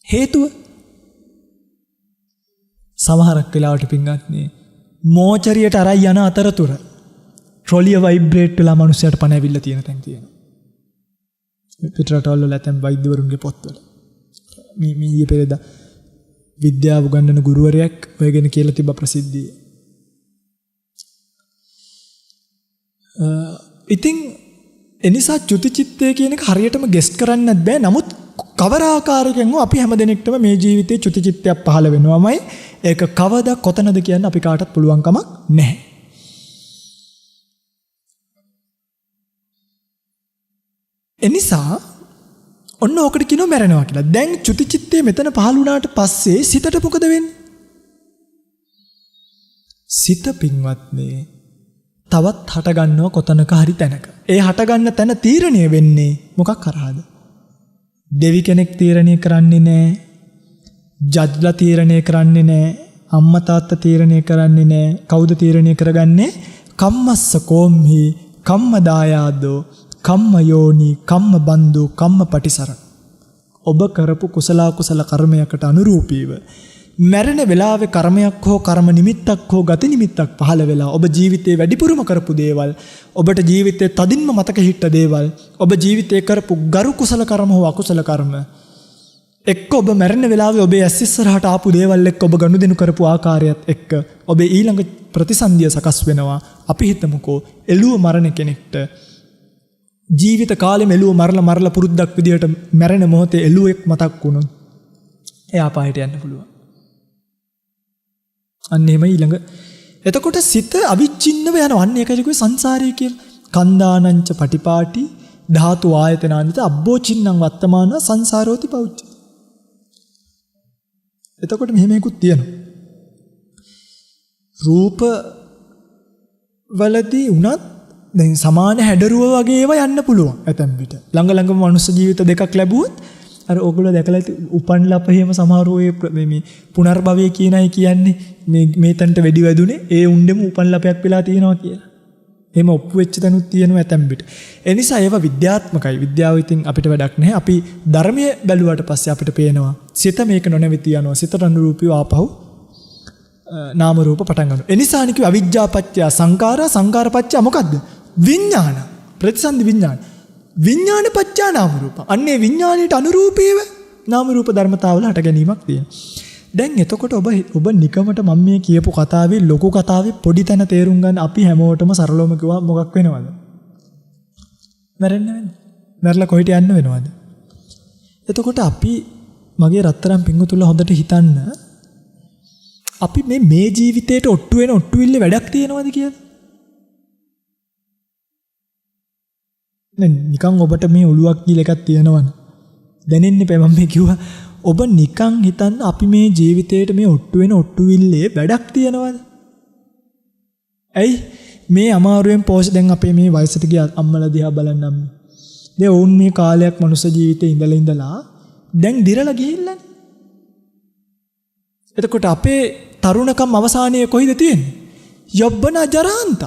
හේතුව සමහරක් වෙලාවට පින්වත්නි මෝචරියට අරයි යන අතරතුර ට්‍රොලිය වයිබ්‍රේට් වෙලා මිනිස්සයාට පණ ඇවිල්ලා තියෙන තැන් තියෙනවා. පිටරටවල නැතම් වෛද්‍යවරුන්ගේ පොත්වල මේ ඊයේ පෙරේදා විද්‍යාව උගන්වන ගුරුවරයෙක් ඔයගෙන කියලා තිබ්බ ප්‍රසිද්ධිය. ඉතින් එනිසා චුති චිත්තය කියන එක හරියටම ගෙස් කරන්නත් බෑ. නමුත් කවර ආකාරයකින් අපි හැමදෙනෙක්ටම මේ ජීවිතේ චුති චිත්තයක් පහළ වෙනවමයි. ඒක කවදා කොතනද කියන්න අපි කාටවත් පුළුවන් කමක් නැහැ. එනිසා ඔන්න ඕකට කියනවා මැරෙනවා කියලා. දැන් චුති චිත්තේ මෙතන පහළ වුණාට පස්සේ සිතට මොකද වෙන්නේ? සිත පින්වත්නි තවත් හට ගන්නව කොතනක හරි තැනක. ඒ හට ගන්න තැන තීරණය වෙන්නේ මොකක් කරාද? දෙවි කෙනෙක් තීරණය කරන්නේ නැහැ. ජජ්ලා තීරණය කරන්නේ නැහැ. අම්මා තාත්තා තීරණය කරන්නේ නැහැ. කවුද තීරණය කරගන්නේ? කම්මස්ස කෝම්හි කම්මදායාදෝ කම්ම යෝනි කම්ම බන්දු කම්ම පටිසරණ. ඔබ කරපු කුසල කර්මයකට අනුරූපීව මැරෙන වෙලාවේ කර්මයක් හෝ කර්ම නිමිත්තක් හෝ ගති නිමිත්තක් පහළ වෙලා ඔබ ජීවිතේ වැඩිපුරම කරපු දේවල්, ඔබට ජීවිතේ තදින්ම මතක හිට දේවල්, ඔබ ජීවිතේ කරපු ගරු කුසල කර්ම හෝ අකුසල කර්ම එක්ක ඔබ මැරෙන වෙලාවේ ඔබේ ඇස් ඉස්සරහට ආපු දේවල් එක්ක ඔබ ගනුදෙනු කරපු ආකාරයත් එක්ක ඔබේ ඊළඟ ප්‍රතිසන්දිය සකස් වෙනවා. අපි හිතමුකෝ එළුව මරණ කෙනෙක්ට ජීවිත කාලෙම එළුව මරලා පුරුද්දක් විදියට මැරෙන මොහොතේ එළුවෙක් මතක් වුණොත් එයා පායට යන්න පුළුවන්. අන්න එහෙම ඊළඟ එතකොට සිත අවිච්ඡින්නව යනවා. අන්න ඒකයි කිව්වේ සංසාරය කියලා. කන්දානංච පටිපාටි ධාතු ආයතනාන්විත අබ්බෝචින්නම් වත්තමාන සංසාරෝති පෞච්ච. එතකොට මෙහෙම එකක් තියෙනවා. රූප වලදී උනත් දැන් සමාන හැඩරුව වගේ ඒවා යන්න පුළුවන් ඇතැම් විට. ළඟම මනුස්ස ජීවිත දෙකක් ලැබුවොත් අර ඔයගොල්ලෝ දැකලා ඇති උපන් ලපහෙම සමහරව මේ පුනර්භවය කියන අය කියන්නේ මේ තන්ට වෙඩි වැදුනේ ඒ උණ්ඩෙම උපන් ලපයක් වෙලා තියෙනවා කියලා. එහෙම ඔප්පු වෙච්ච තැනුත් තියෙනවා ඇතැම් විට. ඒ නිසා ඒවා විද්‍යාත්මකයි. විද්‍යාව ඉතින් අපිට වැඩක් නැහැ. අපි ධර්මයේ බැලුවට පස්සේ අපිට පේනවා සිත මේක නොනැවති යනවා. සිතට අනුරූපීව ආපහු නාම රූප පටන් ගන්නවා. ඒ නිසානේ කිව්ව අවිජ්ජාපච්චය සංඛාරා සංඛාරපච්චය මොකද්ද? විඥාන. ප්‍රතිසන්දි විඥාන. විඥාන පච්චා නාම රූප. අන්නේ විඥාණයට අනුරූපීව නාම රූප ධර්මතාවල හට ගැනීමක් තියෙනවා. දැන් එතකොට ඔබ නිකමට මම මේ කියපු කතාවේ ලොකු කතාවේ පොඩි තැන තේරුම් ගන්න අපි හැමෝටම සරලවම කිව්වා මොකක් වෙනවද? මැරෙන්න වෙනවා. මැරලා කොහෙට යන්න වෙනවද? එතකොට අපි මගේ රත්තරන් පිංගුතුල්ලා හොඳට හිතන්න අපි මේ ජීවිතේට ඔට්ටු වෙන ඔට්ටුවිල්ල වැඩක් තියෙනවද කියලා? නිකන් ඔබට මේ ඔළුවක් කියලා එකක් තියෙනවනේ. දැනෙන්න එපා මම මේ කිව්වා. ඔබ නිකන් හිතන්න අපි මේ ජීවිතේට මේ ඔට්ටු වෙන ඔට්ටුවිල්ලේ වැඩක් තියෙනවද? ඇයි මේ අමාරුවෙන් දැන් අපේ මේ වයසට ගිය අම්මලා දිහා බලන්නම්. දැන් වුන් මේ කාලයක් මනුස්ස ජීවිතේ ඉඳලා දැන් දිරලා ගිහිල්ලානේ. එතකොට අපේ තරුණකම් අවසානයේ කොයිද තියෙන්නේ? යබ්බන ජරාන්ත.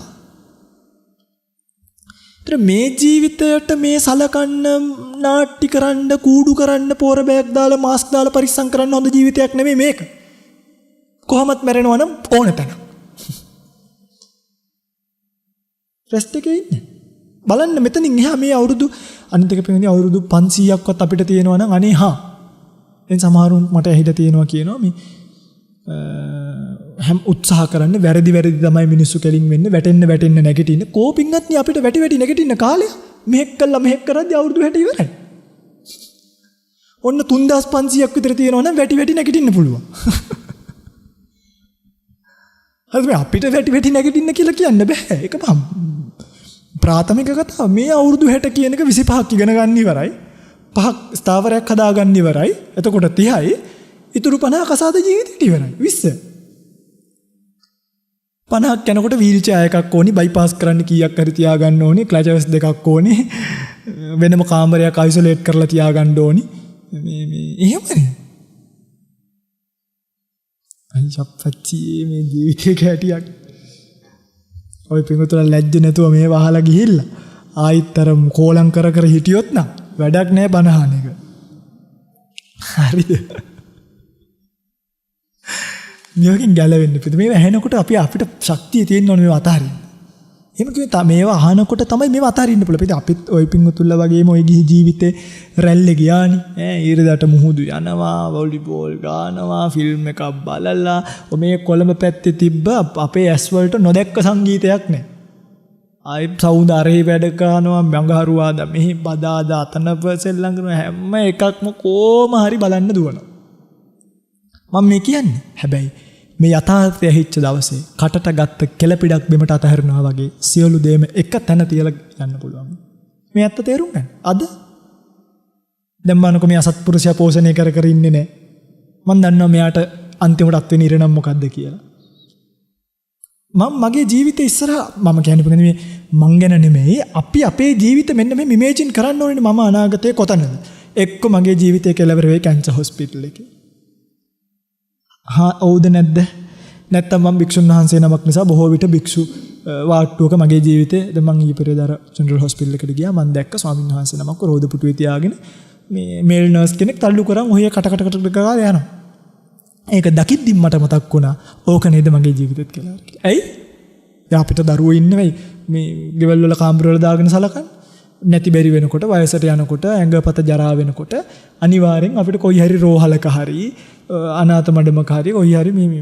මේ ජීවිතයට මේ සලකන්න නාට්ටි කරන්න කූඩු කරන්න පෝර බෑග් දාලා මාස්ක් දාලා පරිස්සම් කරන්න හොඳ ජීවිතයක් නෙමෙයි මේක. කොහොමත් මැරෙනවා නම් ඕන තැන. රෙස්ට් එකේ ඉන්න. බලන්න මෙතනින් එහා මේ අවුරුදු අනිත් එක පෙන්නේ අවුරුදු 500ක්වත් අපිට තියෙනවා නම් අනේ හා. දැන් සමහරුන් මට ඇහිලා තියෙනවා කියනවා මේ හැම උත්සාහ කරන්න වැරදි තමයි මිනිස්සු කෙලින් වෙන්නේ වැටෙන්න නැගිටින්න කෝපින්වත් නේ අපිට වැටි නැගිටින්න කාලය මෙහෙක් කරද්දී අවුරුදු 60 ඉවරයි. ඔන්න 3500ක් විතර තියෙනවා නම් වැටි නැගිටින්න පුළුවන්. හරි අපිට වැටි නැගිටින්න කියලා කියන්න බෑ. ඒක ප්‍රාථමික කතාව. මේ අවුරුදු 60 කියන එක 25ක් ඉගෙන ගන්න ඉවරයි. 5ක් ස්ථාවරයක් හදා ගන්න ඉවරයි. එතකොට 30යි ඉතුරු 50 කසාද ජීවිතේට ඉවරයි. 20. 50ක් යනකොට වීල් චෙයාර් එකක් ඕනි, බයිපාස් කරන්න කීයක් හරි තියාගන්න ඕනි, ක්ලචර්ස් දෙකක් ඕනි, වෙනම කාමරයක් අයිසොලේට් කරලා තියාගන්න ඕනි. මේ එහෙමනේ. අයියප්පච්චි මේ ජීවිතේ කැටියක්. ඔය පිටුතල ලැජ්ජ නැතුව මේ වහලා ගිහිල්ලා ආයිත්තර කෝලම් කර හිටියොත් නම් වැඩක් නෑ බනහන එක. හරිද? මේකෙන් ගැලවෙන්න පිට මේව ඇහෙනකොට අපිට ශක්තිය තියෙන්න ඕනේ මේව අතහරින්න. එහෙම කිව්වේ මේව අහනකොට තමයි මේව අතහරින්න පුළුවන්. පිට අපිත් ওই පිංගුතුල්ලා වගේම ওই ගිහි ජීවිතේ රැල්ලේ ගියානේ. ඊරදට මුහුදු යනවා, වොලිබෝල් ගානවා, ෆිල්ම් එකක් බලලා මේ කොළඹ පැත්තේ තිබ්බ අපේ ඇස් වලට නොදැක්ක සංගීතයක් නෑ. ආයි සෞන්දර්යය වැඩ කරනවා, මඟහරුවාද මෙහි බදාදා අතන සෙල්ලම් කරන හැම එකක්ම කොහොම හරි බලන්න දුවනවා. මම මේ කියන්නේ හැබැයි මේ යථාර්ථය හිච්ච දවසේ කටට ගත්ත කෙලපිඩක් බිමට අතහැරනවා වගේ සියලු දේම එක තැන තියලා යන්න පුළුවන්. මේ ඇත්ත තේරුම් ගන්න. අද දැන් මනක මේ අසත්පුරුෂයා පෝෂණය කර ඉන්නේ නැහැ. මම දන්නවා මෙයාට අන්තිමට අත් වෙන ඉරණම් මොකද්ද කියලා. මගේ ජීවිතේ ඉස්සරහා මම කියන්නේ මේ මං ගැන නෙමෙයි අපි අපේ ජීවිත මෙන්න මේ ඉමේජින් කරන්න ඕනේ මම අනාගතේ කොතනද? එක්ක මගේ ජීවිතේ කෙලවර වෙයි කැන්සර් හොස්පිටල් එකේ. ඔව්ද නැද්ද? නැත්තම් මම භික්ෂුන් වහන්සේ නමක් නිසා බොහෝ විට භික්ෂු වාට්ටුවක මගේ ජීවිතේ දැන් මම ඊ පෙරේදාර ජෙනරල් හොස්පිටල් එකට ගියා. මම දැක්ක ස්වාමීන් වහන්සේ නමක් රෝද පුටුවේ තියාගෙන මේ මේල් නර්ස් කෙනෙක් තල්ලු කරන් ඔය කට ගාලා යනවා. ඒක දකිද්දි මට මතක් වුණා ඕක නේද මගේ ජීවිතෙත් කියලා. ඇයි? අපිට දරුවෝ ඉන්නේ මේ ගෙවල් වල කාමර වල දාගෙන සලකන්නේ. නැති බැරි වෙනකොට වයසට යනකොට ඇඟපත ජරා වෙනකොට අනිවාර්යෙන් අපිට කොයි හරි රෝහලක හරි අනාථ මඩමක හරි කොයි හරි මේ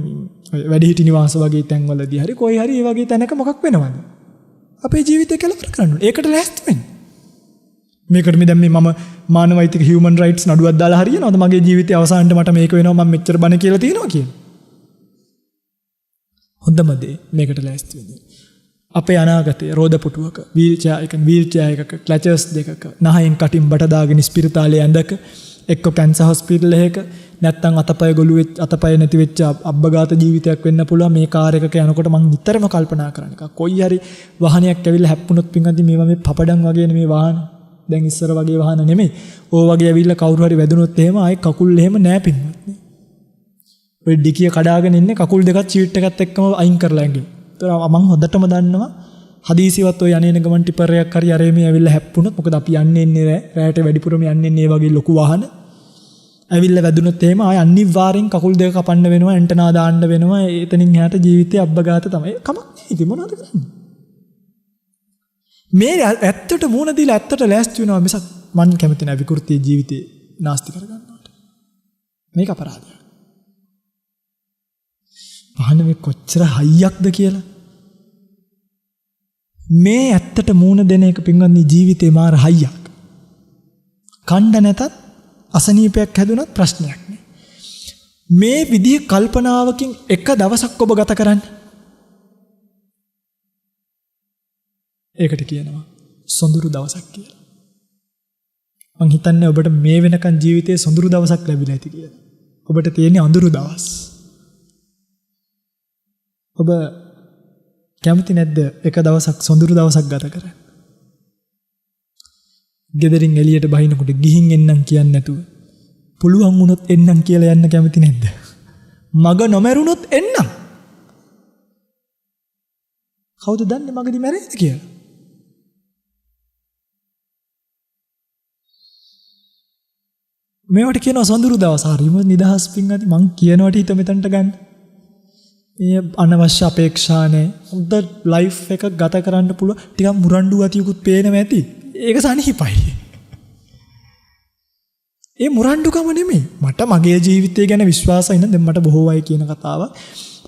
වැඩිහිටි නිවාස වගේ තැන්වලදී හරි කොයි හරි ඒ වගේ තැනක මොකක් වෙනවද? අපේ ජීවිතය කෙලවර කරන්න ඕනේ. ඒකට ලෑස්ති වෙන්න. මේකට මේ දැන් මේ මම මානවයිතික හියුමන් රයිට්ස් නඩුවක් දාලා හරියනවද මගේ ජීවිතයේ අවසානයේ මට මේක වෙනවා මම මෙච්චර බණ කියලා තියෙනවා කියන්නේ. හොඳම දේ මේකට ලෑස්ති වෙන්න. අපේ අනාගතයේ රෝද පුටුවක වීල්චෙයාර් එකක ක්ලචර්ස් දෙකක නහයෙන් කටින් බට දාගෙන ස්පිරිතාලේ ඇඳක එක්ක කැන්සර් හොස්පිටල් එකක නැත්තම් අතපය ගොළු වෙච්ච අතපය නැති වෙච්ච අබ්බගාත ජීවිතයක් වෙන්න පුළුවන් මේ කාර් එකක යනකොට මම නිතරම කල්පනා කරන එක. කොයි හරි වාහනයක් ඇවිල්ලා හැප්පුණොත් පින්වත්නි මේවා මේ පපඩම් වගේ නෙමේ වාහන. දැන් ඉස්සර වගේ වාහන නෙමෙයි. ඕ වගේ ඇවිල්ලා කවුරු හරි වැදුනොත් එහෙම ආයේ කකුල් එහෙම නෑ පින්වත්නි. ඔය ඩිකිය කඩාගෙන ඉන්නේ කකුල් දෙකත් සීට් එකත් එක්කම අයින් කරලා ඇඟේ. ඒතර මම හොඳටම දන්නවා හදීසියවත් ඔය යන්නේන ගමන් ටිපරයක් හරි අරේ මේ ඇවිල්ලා හැප්පුණොත් මොකද අපි යන්නේ ඉන්නේ රැයට වැඩිපුරම යන්නේ මේ වගේ ලොකු වාහන. ඇවිල්ලා වැදුනොත් එහෙම ආය අනිවාර්යෙන් කකුල් දෙක කපන්න වෙනවා ඇන්ටනා දාන්න වෙනවා එතනින් එහාට ජීවිතේ අබ්බගාත තමයි. කමක් නෑ ඉතින් මොනවද කරන්නේ? මේ ඇත්තට මූණ දීලා ඇත්තට ලෑස්ති වෙනවා මිසක් මන් කැමති නෑ විකෘති ජීවිතේ නාස්ති කරගන්නවට. මේක අපරාධයක්. වහන මේ කොච්චර හයියක්ද කියලා. මේ ඇත්තට මූණ දෙන එක පින්වත්නි ජීවිතේ මාර හයියක්. කණ්ඩ නැතත් අසනීපයක් හැදුනත් ප්‍රශ්නයක් නෑ. මේ විදිහ කල්පනාවකින් එක දවසක් ඔබ ගත කරන්න. ඒකට කියනවා සොඳුරු දවසක් කියලා. මං හිතන්නේ ඔබට මේ වෙනකන් ජීවිතේ සොඳුරු දවසක් ලැබිලා ඇති කියලා. ඔබට තියෙන්නේ අඳුරු දවස්. ඔබ කැමති නැද්ද එක දවසක් සොඳුරු දවසක් ගත කරන්න? ගෙදරින් එළියට බහිනකොට ගිහින් එන්නම් කියන්නේ නැතුව පුළුවන් වුණොත් එන්නම් කියලා යන්න කැමති නැද්ද? මග නොමරුණොත් එන්නම්. කවුද දන්නේ මගදී මැරෙයිද කියලා? මේවට කියනවා සොඳුරු දවස්. හරිම නිදහස් පින්වත්නි මං කියනවට හිත මෙතනට ගන්න. මේ අනවශ්‍ය අපේක්ෂා නැහැ. හොඳ ලයිෆ් එක ගත කරන්න පුළුවන්. ටිකක් මුරණ්ඩු ගතියකුත් පේනවා ඇති. ඒක සනීපයි. ඒ මුරණ්ඩුකම නෙමෙයි. මට මගේ ජීවිතය ගැන විශ්වාසයි නේද? මට බොහෝ අය කියන කතාව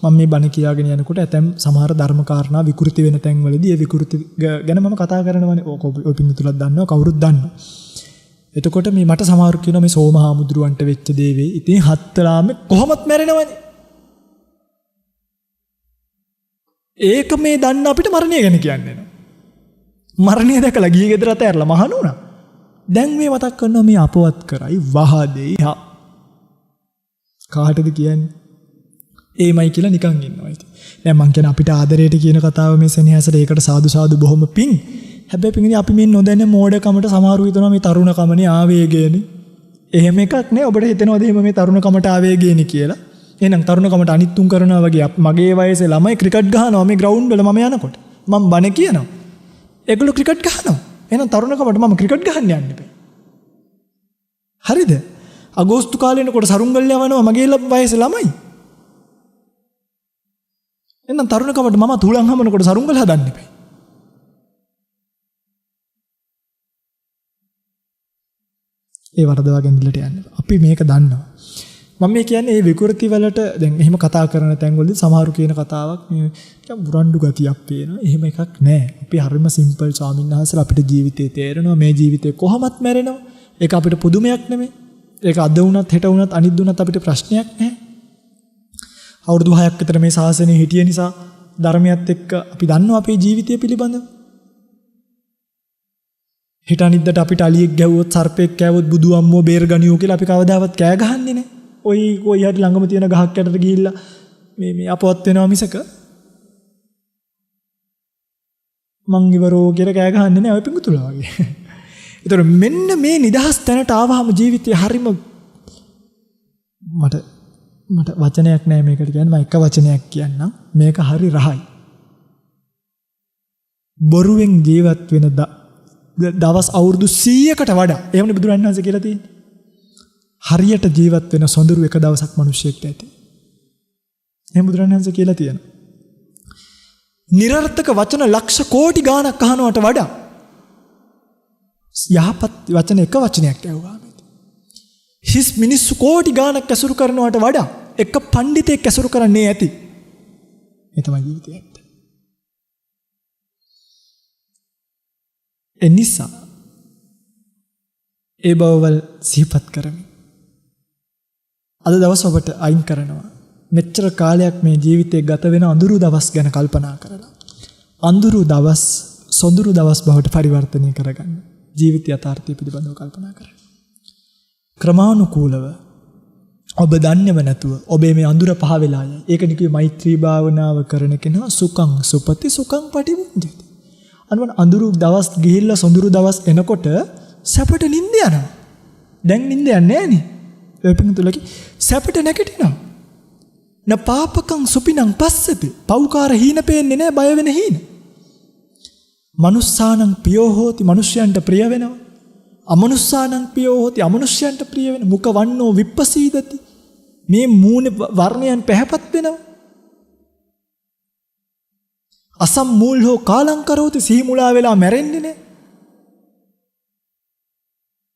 මම මේ බණ කියාගෙන යනකොට ඇතැම් සමහර ධර්ම කාරණා විකෘති වෙන තැන්වලදී ඒ විකෘති ගැන මම කතා කරනවානේ. ඔය පිටුතුලක් දන්නවා කවුරුත් දන්නවා. එතකොට මේ මට සමහරු කියනවා මේ සෝමහාමුදුරුවන්ට වෙච්ච දේ වේ. ඉතින් හත්ලාමේ කොහොමත් මැරෙනවනේ. ඒක මේ දන්න අපිට මරණය ගැන කියන්නේ නෑ. මරණය දැකලා ගියේ ගෙදර අතහැරලා මහණ වුණා. දැන් මේ මතක් කරනවා මේ අපවත් කරයි වහදේ. කාටද කියන්නේ? ඒමයි කියලා නිකන් ඉන්නවා ඉතින්. දැන් මං කියන අපිට ආදරයට කියන කතාව මේ සෙනෙහසට ඒකට සාදු සාදු බොහොම පිං. හැබැයි පිංගිනේ අපි මේ නොදැන මෝඩකමට සමහරු හිතනවා මේ තරුණකමනේ ආවේගයනේ. එහෙම එකක් නෑ. ඔබට හිතෙනවද එහෙම මේ තරුණකමට ආවේගයනේ කියලා? එහෙනම් තරුණකමට අනිත්තුම් කරනවා වගේ මගේ වයසේ ළමයි ක්‍රිකට් ගහනවා මේ ග්‍රවුන්ඩ් වල මම යනකොට. මම බණ කියනවා. ඒගොල්ලෝ ක්‍රිකට් ගහනවා. එහෙනම් තරුණකමට මම ක්‍රිකට් ගහන්න යන්න බෑ. හරිද? අගෝස්තු කාලේ එනකොට සරුංගල් යවනවා මගේ වයසේ ළමයි. එහෙනම් තරුණකමට මම තුලන් හමනකොට සරුංගල් හදන්න බෑ. ඒ වරදවාගෙන ඉල්ලට යන්න. අපි මේක දන්නවා. මම මේ කියන්නේ මේ විකෘති වලට දැන් එහෙම කතා කරන තැන්වලදී සමහරු කියන කතාවක් මේ බුරණ්ඩු ගතියක් පේනවා. එහෙම එකක් නෑ. අපි හරිම සිම්පල් ස්වාමීන් වහන්සේලා අපිට ජීවිතේ තේරෙනවා මේ ජීවිතේ කොහොමත් මැරෙනවා. ඒක අපිට පුදුමයක් නෙමෙයි. ඒක අද වුණත් හෙට වුණත් අනිත් දුණත් අපිට ප්‍රශ්නයක් නෑ. අවුරුදු 6ක් විතර මේ ශාසනය හිටිය නිසා ධර්මයත් එක්ක අපි දන්නවා අපේ ජීවිතය පිළිබඳව. හිට අනිද්දට අපිට අලියෙක් ගැව්වොත් සර්පෙක් කෑවොත් බුදු අම්මෝ බේර ගනියෝ කියලා අපි කවදාවත් කෑ ගහන්නේ නෑ. ඔයි හරි ළඟම තියෙන ගහක් යටට ගිහිල්ලා මේ අපවත් වෙනවා මිසක මං ඉවරෝ කියලා කෑ ගහන්නේ නෑ ඔය පිඟුතුලා වගේ. ඒතර මෙන්න මේ නිදහස් තැනට ආවහම ජීවිතේ හරිම මට වචනයක් නෑ මේකට කියන්න. මම එක වචනයක් කියන්නම්. මේක හරි රහයි. බොරුවෙන් ජීවත් වෙන දවස් අවුරුදු 100කට වඩා එහෙමනේ බුදුරණන් වහන්සේ කියලා තියෙන්නේ. හරියට ජීවත් වෙන සොඳුරු එක දවසක් මිනිස්සෙක්ට ඇති. එහෙනම් බුදුරණවහන්සේ කියලා තියෙනවා. නිරර්ථක වචන ලක්ෂ කෝටි ගාණක් අහනවට වඩා යහපත් වචන එක වචනයක් ඇහුවා. හිස් මිනිස්සු කෝටි ගාණක් ඇසුරු කරනවට වඩා එක පඬිතෙක් ඇසුරු කරන්නේ ඇති. ඒ තමයි ජීවිතය ඇත්ත. එනිසා ඒ බවවල් සිහිපත් කරමි. අද දවස් ඔබට අයින් කරනවා. මෙච්චර කාලයක් මේ ජීවිතේ ගත වෙන අඳුරු දවස් ගැන කල්පනා කරලා. අඳුරු දවස් සොඳුරු දවස් බවට පරිවර්තනය කරගන්න. ජීවිත යථාර්ථය පිළිබඳව කල්පනා කරන්න. ක්‍රමානුකූලව ඔබ දන්නේව නැතුව ඔබේ මේ අඳුර පහ වෙලා යයි. ඒක නිකුයි මෛත්‍රී භාවනාව කරන කෙනා සුඛං සුපති සුඛං පටිවිඤ්ඤති. අනුන් අඳුරු දවස් ගිහිල්ලා සොඳුරු දවස් එනකොට සැපට නිින්ද යනවා. දැන් නිින්ද යන්නේ නෑනේ. ඒ පිටුලකි සැපට නැගිටිනවා. න පාපකං සුපිනං පස්සති. පෞකාර හීන පේන්නේ නෑ බය වෙන හීන. මනුස්සානං පියෝ හෝති මනුෂ්‍යයන්ට ප්‍රිය වෙනවා. අමනුස්සානං පියෝ හෝති අමනුෂ්‍යයන්ට ප්‍රිය වෙන. මුඛ වන්නෝ විප්පසීදති. මේ මූණ වර්ණයන් පැහැපත් වෙනවා. අසම්මූල් හෝ කාලං කරෝති සිහි මුලා වෙලා මැරෙන්නේ නෑ.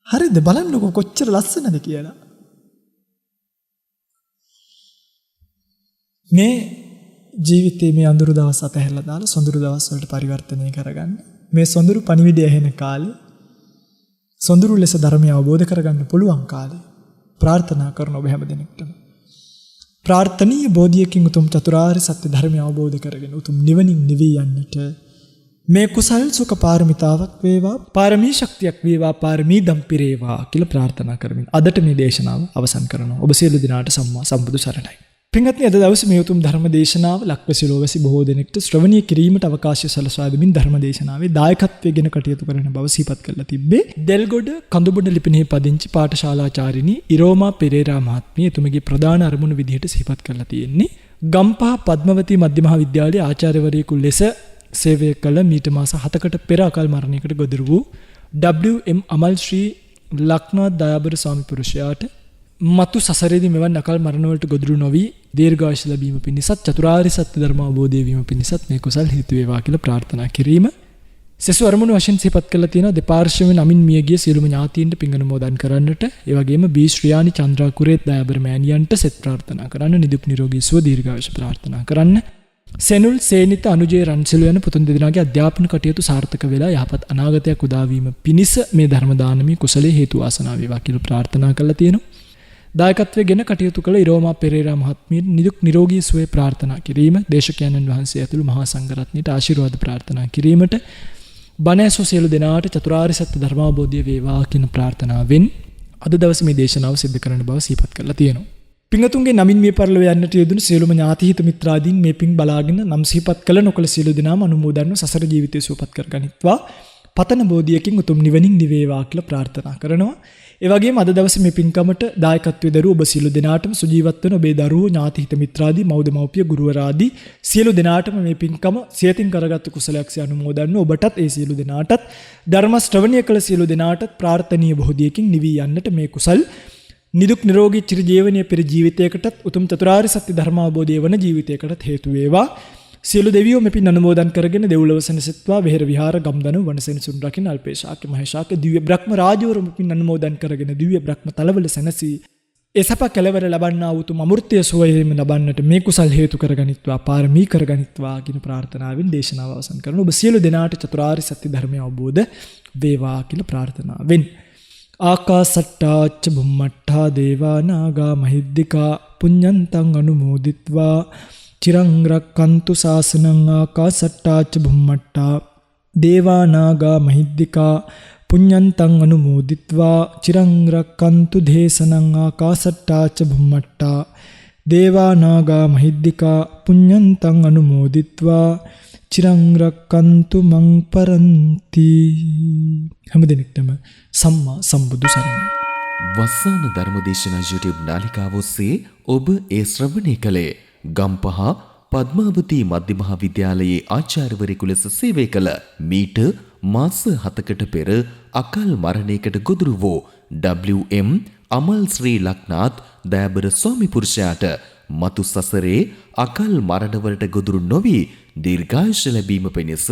හරිද? බලන්නකො කොච්චර ලස්සනද කියලා. මේ ජීවිතේ මේ අඳුරු දවස් අතහැරලා දාලා සොඳුරු දවස් වලට පරිවර්තනය කරගන්න. මේ සොඳුරු පණිවිඩය ඇහෙන කාලේ සොඳුරු ලෙස ධර්මය අවබෝධ කරගන්න පුළුවන් කාලේ ප්‍රාර්ථනා කරන ඔබ හැම දිනෙකටම ප්‍රාර්ථනීය බෝධියකින් උතුම් චතුරාර්ය සත්‍ය ධර්මය අවබෝධ කරගෙන උතුම් නිවනින් නිවී යන්නට මේ කුසල් සුඛ පාරමිතාවක් වේවා, පාරමී ශක්තියක් වේවා, පාරමී දම් පිරේවා කියලා ප්‍රාර්ථනා කරමින් අදට මේ දේශනාව අවසන් කරනවා. ඔබ සියලු දෙනාට සම්මා සම්බුදු සරණයි. පින්වත්නි, අද දවසේ මේ උතුම් ධර්ම දේශනාව ලක්වැසි ලෝවැසි බොහෝ දෙනෙක්ට ශ්‍රවණීය කිරීමට අවකාශය සලස්වා දෙමින් ධර්ම දේශනාවේ දායකත්වයෙන් කටයුතු කරන බව සිහිපත් කරලා තිබ්බේ. දෙල්ගොඩ කඳුබොඩ ලිපිනෙහි පදිංචි පාඨශාලාචාරිණී ඉරෝමා පෙරේරා මහත්මිය එතුමගේ ප්‍රධාන අරමුණු විදිහට සිහිපත් කරලා තියෙන්නේ. ගම්පහ පද්මවතී මධ්‍ය මහා විද්‍යාලයේ ආචාර්යවරයෙකු ලෙස සේවය කළ මීට මාස 7කට පෙර අකල් මරණයකට ගොදුරු වූ W.M. අමල් ශ්‍රී ලක්නාත් දයාබර ස්වාමි පුරුෂයාට මතු සසරේදී මෙවන් අකල් මරණ වලට ගොදුරු නොවි දීර්ඝායුෂ ලැබීම පිණිසත් චතුරාර්ය සත්‍ය ධර්ම අවබෝධය වීම පිණිසත් මේ කුසල් හේතු වේවා කියලා ප්‍රාර්ථනා කිරීම. සෙසු අරමුණු වශයෙන් සිහිපත් කරලා තියෙනවා දෙපාර්ශ්වයෙන් අමින් මියගිය සියලුම ඥාතීන්ට පින් අනුමෝදන් කරන්නට, ඒ වගේම බී ශ්‍රියානි චන්ද්‍රා කුරේත් දයාබර මෑණියන්ට සෙත් ප්‍රාර්ථනා කරන්න, නිදුක් නිරෝගී සුව දීර්ඝායුෂ ප්‍රාර්ථනා කරන්න. සෙනුල් සේනිත අනුජේ රන්සලු යන පුතුන් දෙදෙනාගේ අධ්‍යාපන කටයුතු සාර්ථක වෙලා යහපත් අනාගතයක් උදා වීම පිණිස මේ ධර්ම දානමේ කුසලයේ හේතු වාසනා වේවා කියලා ප්‍රාර්ථනා කරලා තියෙනවා. දායකත්වයෙන් කටයුතු කළ ඉරෝමා පෙරේරා මහත්මිය නිදුක් නිරෝගී සුවය ප්‍රාර්ථනා කිරීම, දේශකයන්න් වහන්සේ ඇතුළු මහා සංඝරත්නයට ආශිර්වාද ප්‍රාර්ථනා කිරීමට, බණ ඇසූ සියලු දෙනාට චතුරාර්ය සත්‍ය ධර්මාවබෝධය වේවා කියන ප්‍රාර්ථනාවෙන් අද දවසේ මේ දේශනාව සිදු කරන බව සිහිපත් කරලා තියෙනවා. පිංගතුන්ගේ නමින් මේ පරිලෝක යන්නට යෙදුණු සියලුම ඥාති හිත මිත්‍රාදීන් මේ පිං බලාගෙන නම් සිහිපත් කළ නොකළ සියලු දෙනාම අනුමෝදන්ව සසර ජීවිතය සුවපත් කරගනිත්වා. පතන බෝධියකින් උතුම් නිවනින් නිවේවා කියලා ප්‍රාර්ථනා කරනවා. ඒ වගේම අද දවසේ මේ පින්කමට දායකත්වයේ දරුවෝ ඔබ සියලු දෙනාටම සුජීවත් වෙන ඔබේ දරුවෝ ඥාති හිත මිත්‍රාදී මව්ද මව්පිය ගුරුවරාදී සියලු දෙනාටම මේ පින්කම සියතින් කරගත්තු කුසලයක් අනුමෝදන්ව ඔබටත් ඒ සියලු දෙනාටත් ධර්ම ශ්‍රවණය කළ සියලු දෙනාටත් ප්‍රාර්ථනීය බෝධියකින් නිවී යන්නට මේ කුසල් නිදුක් නිරෝගී චිරජීවනීය පෙර ජීවිතයකටත් උතුම් චතුරාර්ය සත්‍ය ධර්ම අවබෝධය වන ජීවිතයකටත් හේතු වේවා. සියලු දෙවියෝ මෙපින් අනුමෝදන් කරගෙන දෙව්ලොව සැනසෙත්වා. විහෙර විහාර ගම්දනු වනසෙනසුන් රකින්න අල්පේශාක්‍ය මහේශාක්‍ය දිව්‍ය බ්‍රහ්ම රාජවරු මෙපින් අනුමෝදන් කරගෙන දිව්‍ය බ්‍රහ්ම තලවල සැනසී එසප කෙලවර ලබන්නා වූ තුම අමෘතය සුවයෙන් ලබන්නට මේ කුසල් හේතු කරගනිත්වා, පාරමී කරගනිත්වා කියන ප්‍රාර්ථනාවෙන් දේශනාව අවසන් කරන ඔබ සියලු දෙනාට චතුරාර්ය සත්‍ය ධර්මය අවබෝධ වේවා කියලා ප්‍රාර්ථනාවෙන් ආකාසට්ටාච්ච බුම්මට්ටා දේවා නාග මහිද්దికා පුඤ්ඤන්තං අනුමෝදිත්වා චිරං රක්칸තු ශාසනං ආකාසට්ටාච්ච බුම්මට්ටා දේවා නාග මහිද්దికා පුඤ්ඤන්තං අනුමෝදිත්වා චිරං රක්칸තු දේශනං ආකාසට්ටාච්ච බුම්මට්ටා දේවා නාග මහිද්దికා පුඤ්ඤන්තං අනුමෝදිත්වා චිරං රක්칸තු මං පරන්ති. හැම දිනෙකටම සම්මා සම්බුදු සරණයි. වස්සාන ධර්මදේශනා YouTube නාලිකාව ඔස්සේ ඔබ ඒ ශ්‍රවණය කළේ ගම්පහ පද්මාවතී මධ්‍ය මහා විද්‍යාලයේ ආචාර්යවරයෙකු ලෙස සේවය කළ මීට මාස 7කට පෙර අකල් මරණයකට ගොදුරු වූ W.M. අමල් ශ්‍රී ලක්නාත් දයාබර ස්වාමි පුරුෂයාට මතු සසරේ අකල් මරණවලට ගොදුරු නොවි දීර්ඝායුෂ ලැබීම පිණිස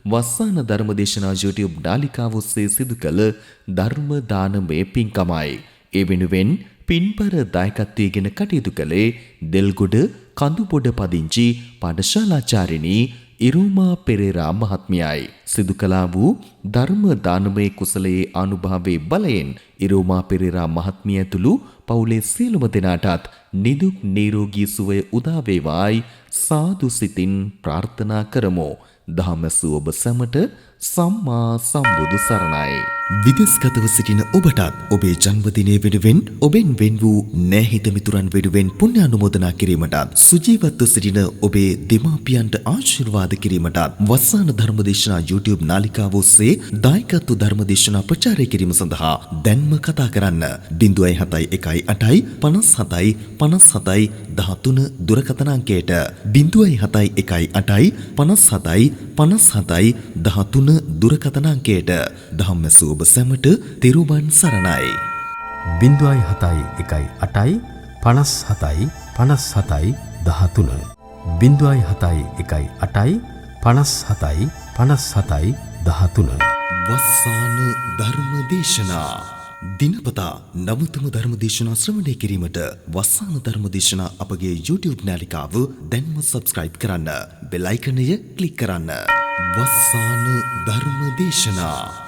වස්සාන ධර්මදේශනා YouTube නාලිකාව ඔස්සේ සිදු කළ ධර්ම දානමය පින්කමයි. ඒ වෙනුවෙන් පින්පර දායකත්වයෙන් කටයුතු කළේ දෙල්ගොඩ කඳුබොඩ පදිංචි පාඨශාලාචාර්යිනී ඉරුමා පෙරේරා මහත්මියයි. සිදු කළා වූ ධර්ම දානමය කුසලයේ අනුභවයේ බලයෙන් ඉරුමා පෙරේරා මහත්මිය ඇතුළු පවුලේ සියලුම දෙනාටත් නිදුක් නිරෝගී සුවය උදා වේවායි සාදු සිතින් ප්‍රාර්ථනා කරමු. දහමසු ඔබ සැමට සම්මා සම්බුදු සරණයි. විදේශගතව සිටින ඔබටත් ඔබේ ජන්මදිනය වෙනුවෙන් ඔබෙන් වෙන් වූ නෑහිත මිතුරන් වෙනුවෙන් පුණ්‍යානුමෝදනා කිරීමටත් සුජීවත්ව සිටින ඔබේ දෙමාපියන්ට ආශිර්වාද කිරීමටත් වස්සාන ධර්මදේශනා YouTube නාලිකාව ඔස්සේ දායකත්ව ධර්මදේශනා ප්‍රචාරය කිරීම සඳහා දැන්ම කතා කරන්න 071 57 57 13 දුරකථන අංකයට 071 57 57 13 දුරකථන අංකයට ධම්මසු ඔබ සැමට තෙරුවන් සරණයි. 071 8 57 57 13 071 8 57 57 13 වස්සාන ධර්ම දේශනා දිනපතා නවතම ධර්ම දේශනා ශ්‍රවණය කිරීමට වස්සාන ධර්ම දේශනා අපගේ YouTube නාලිකාව දැන්ම subscribe කරන්න. බෙල් අයිකනය ක්ලික් කරන්න. වස්සාන ධර්ම දේශනා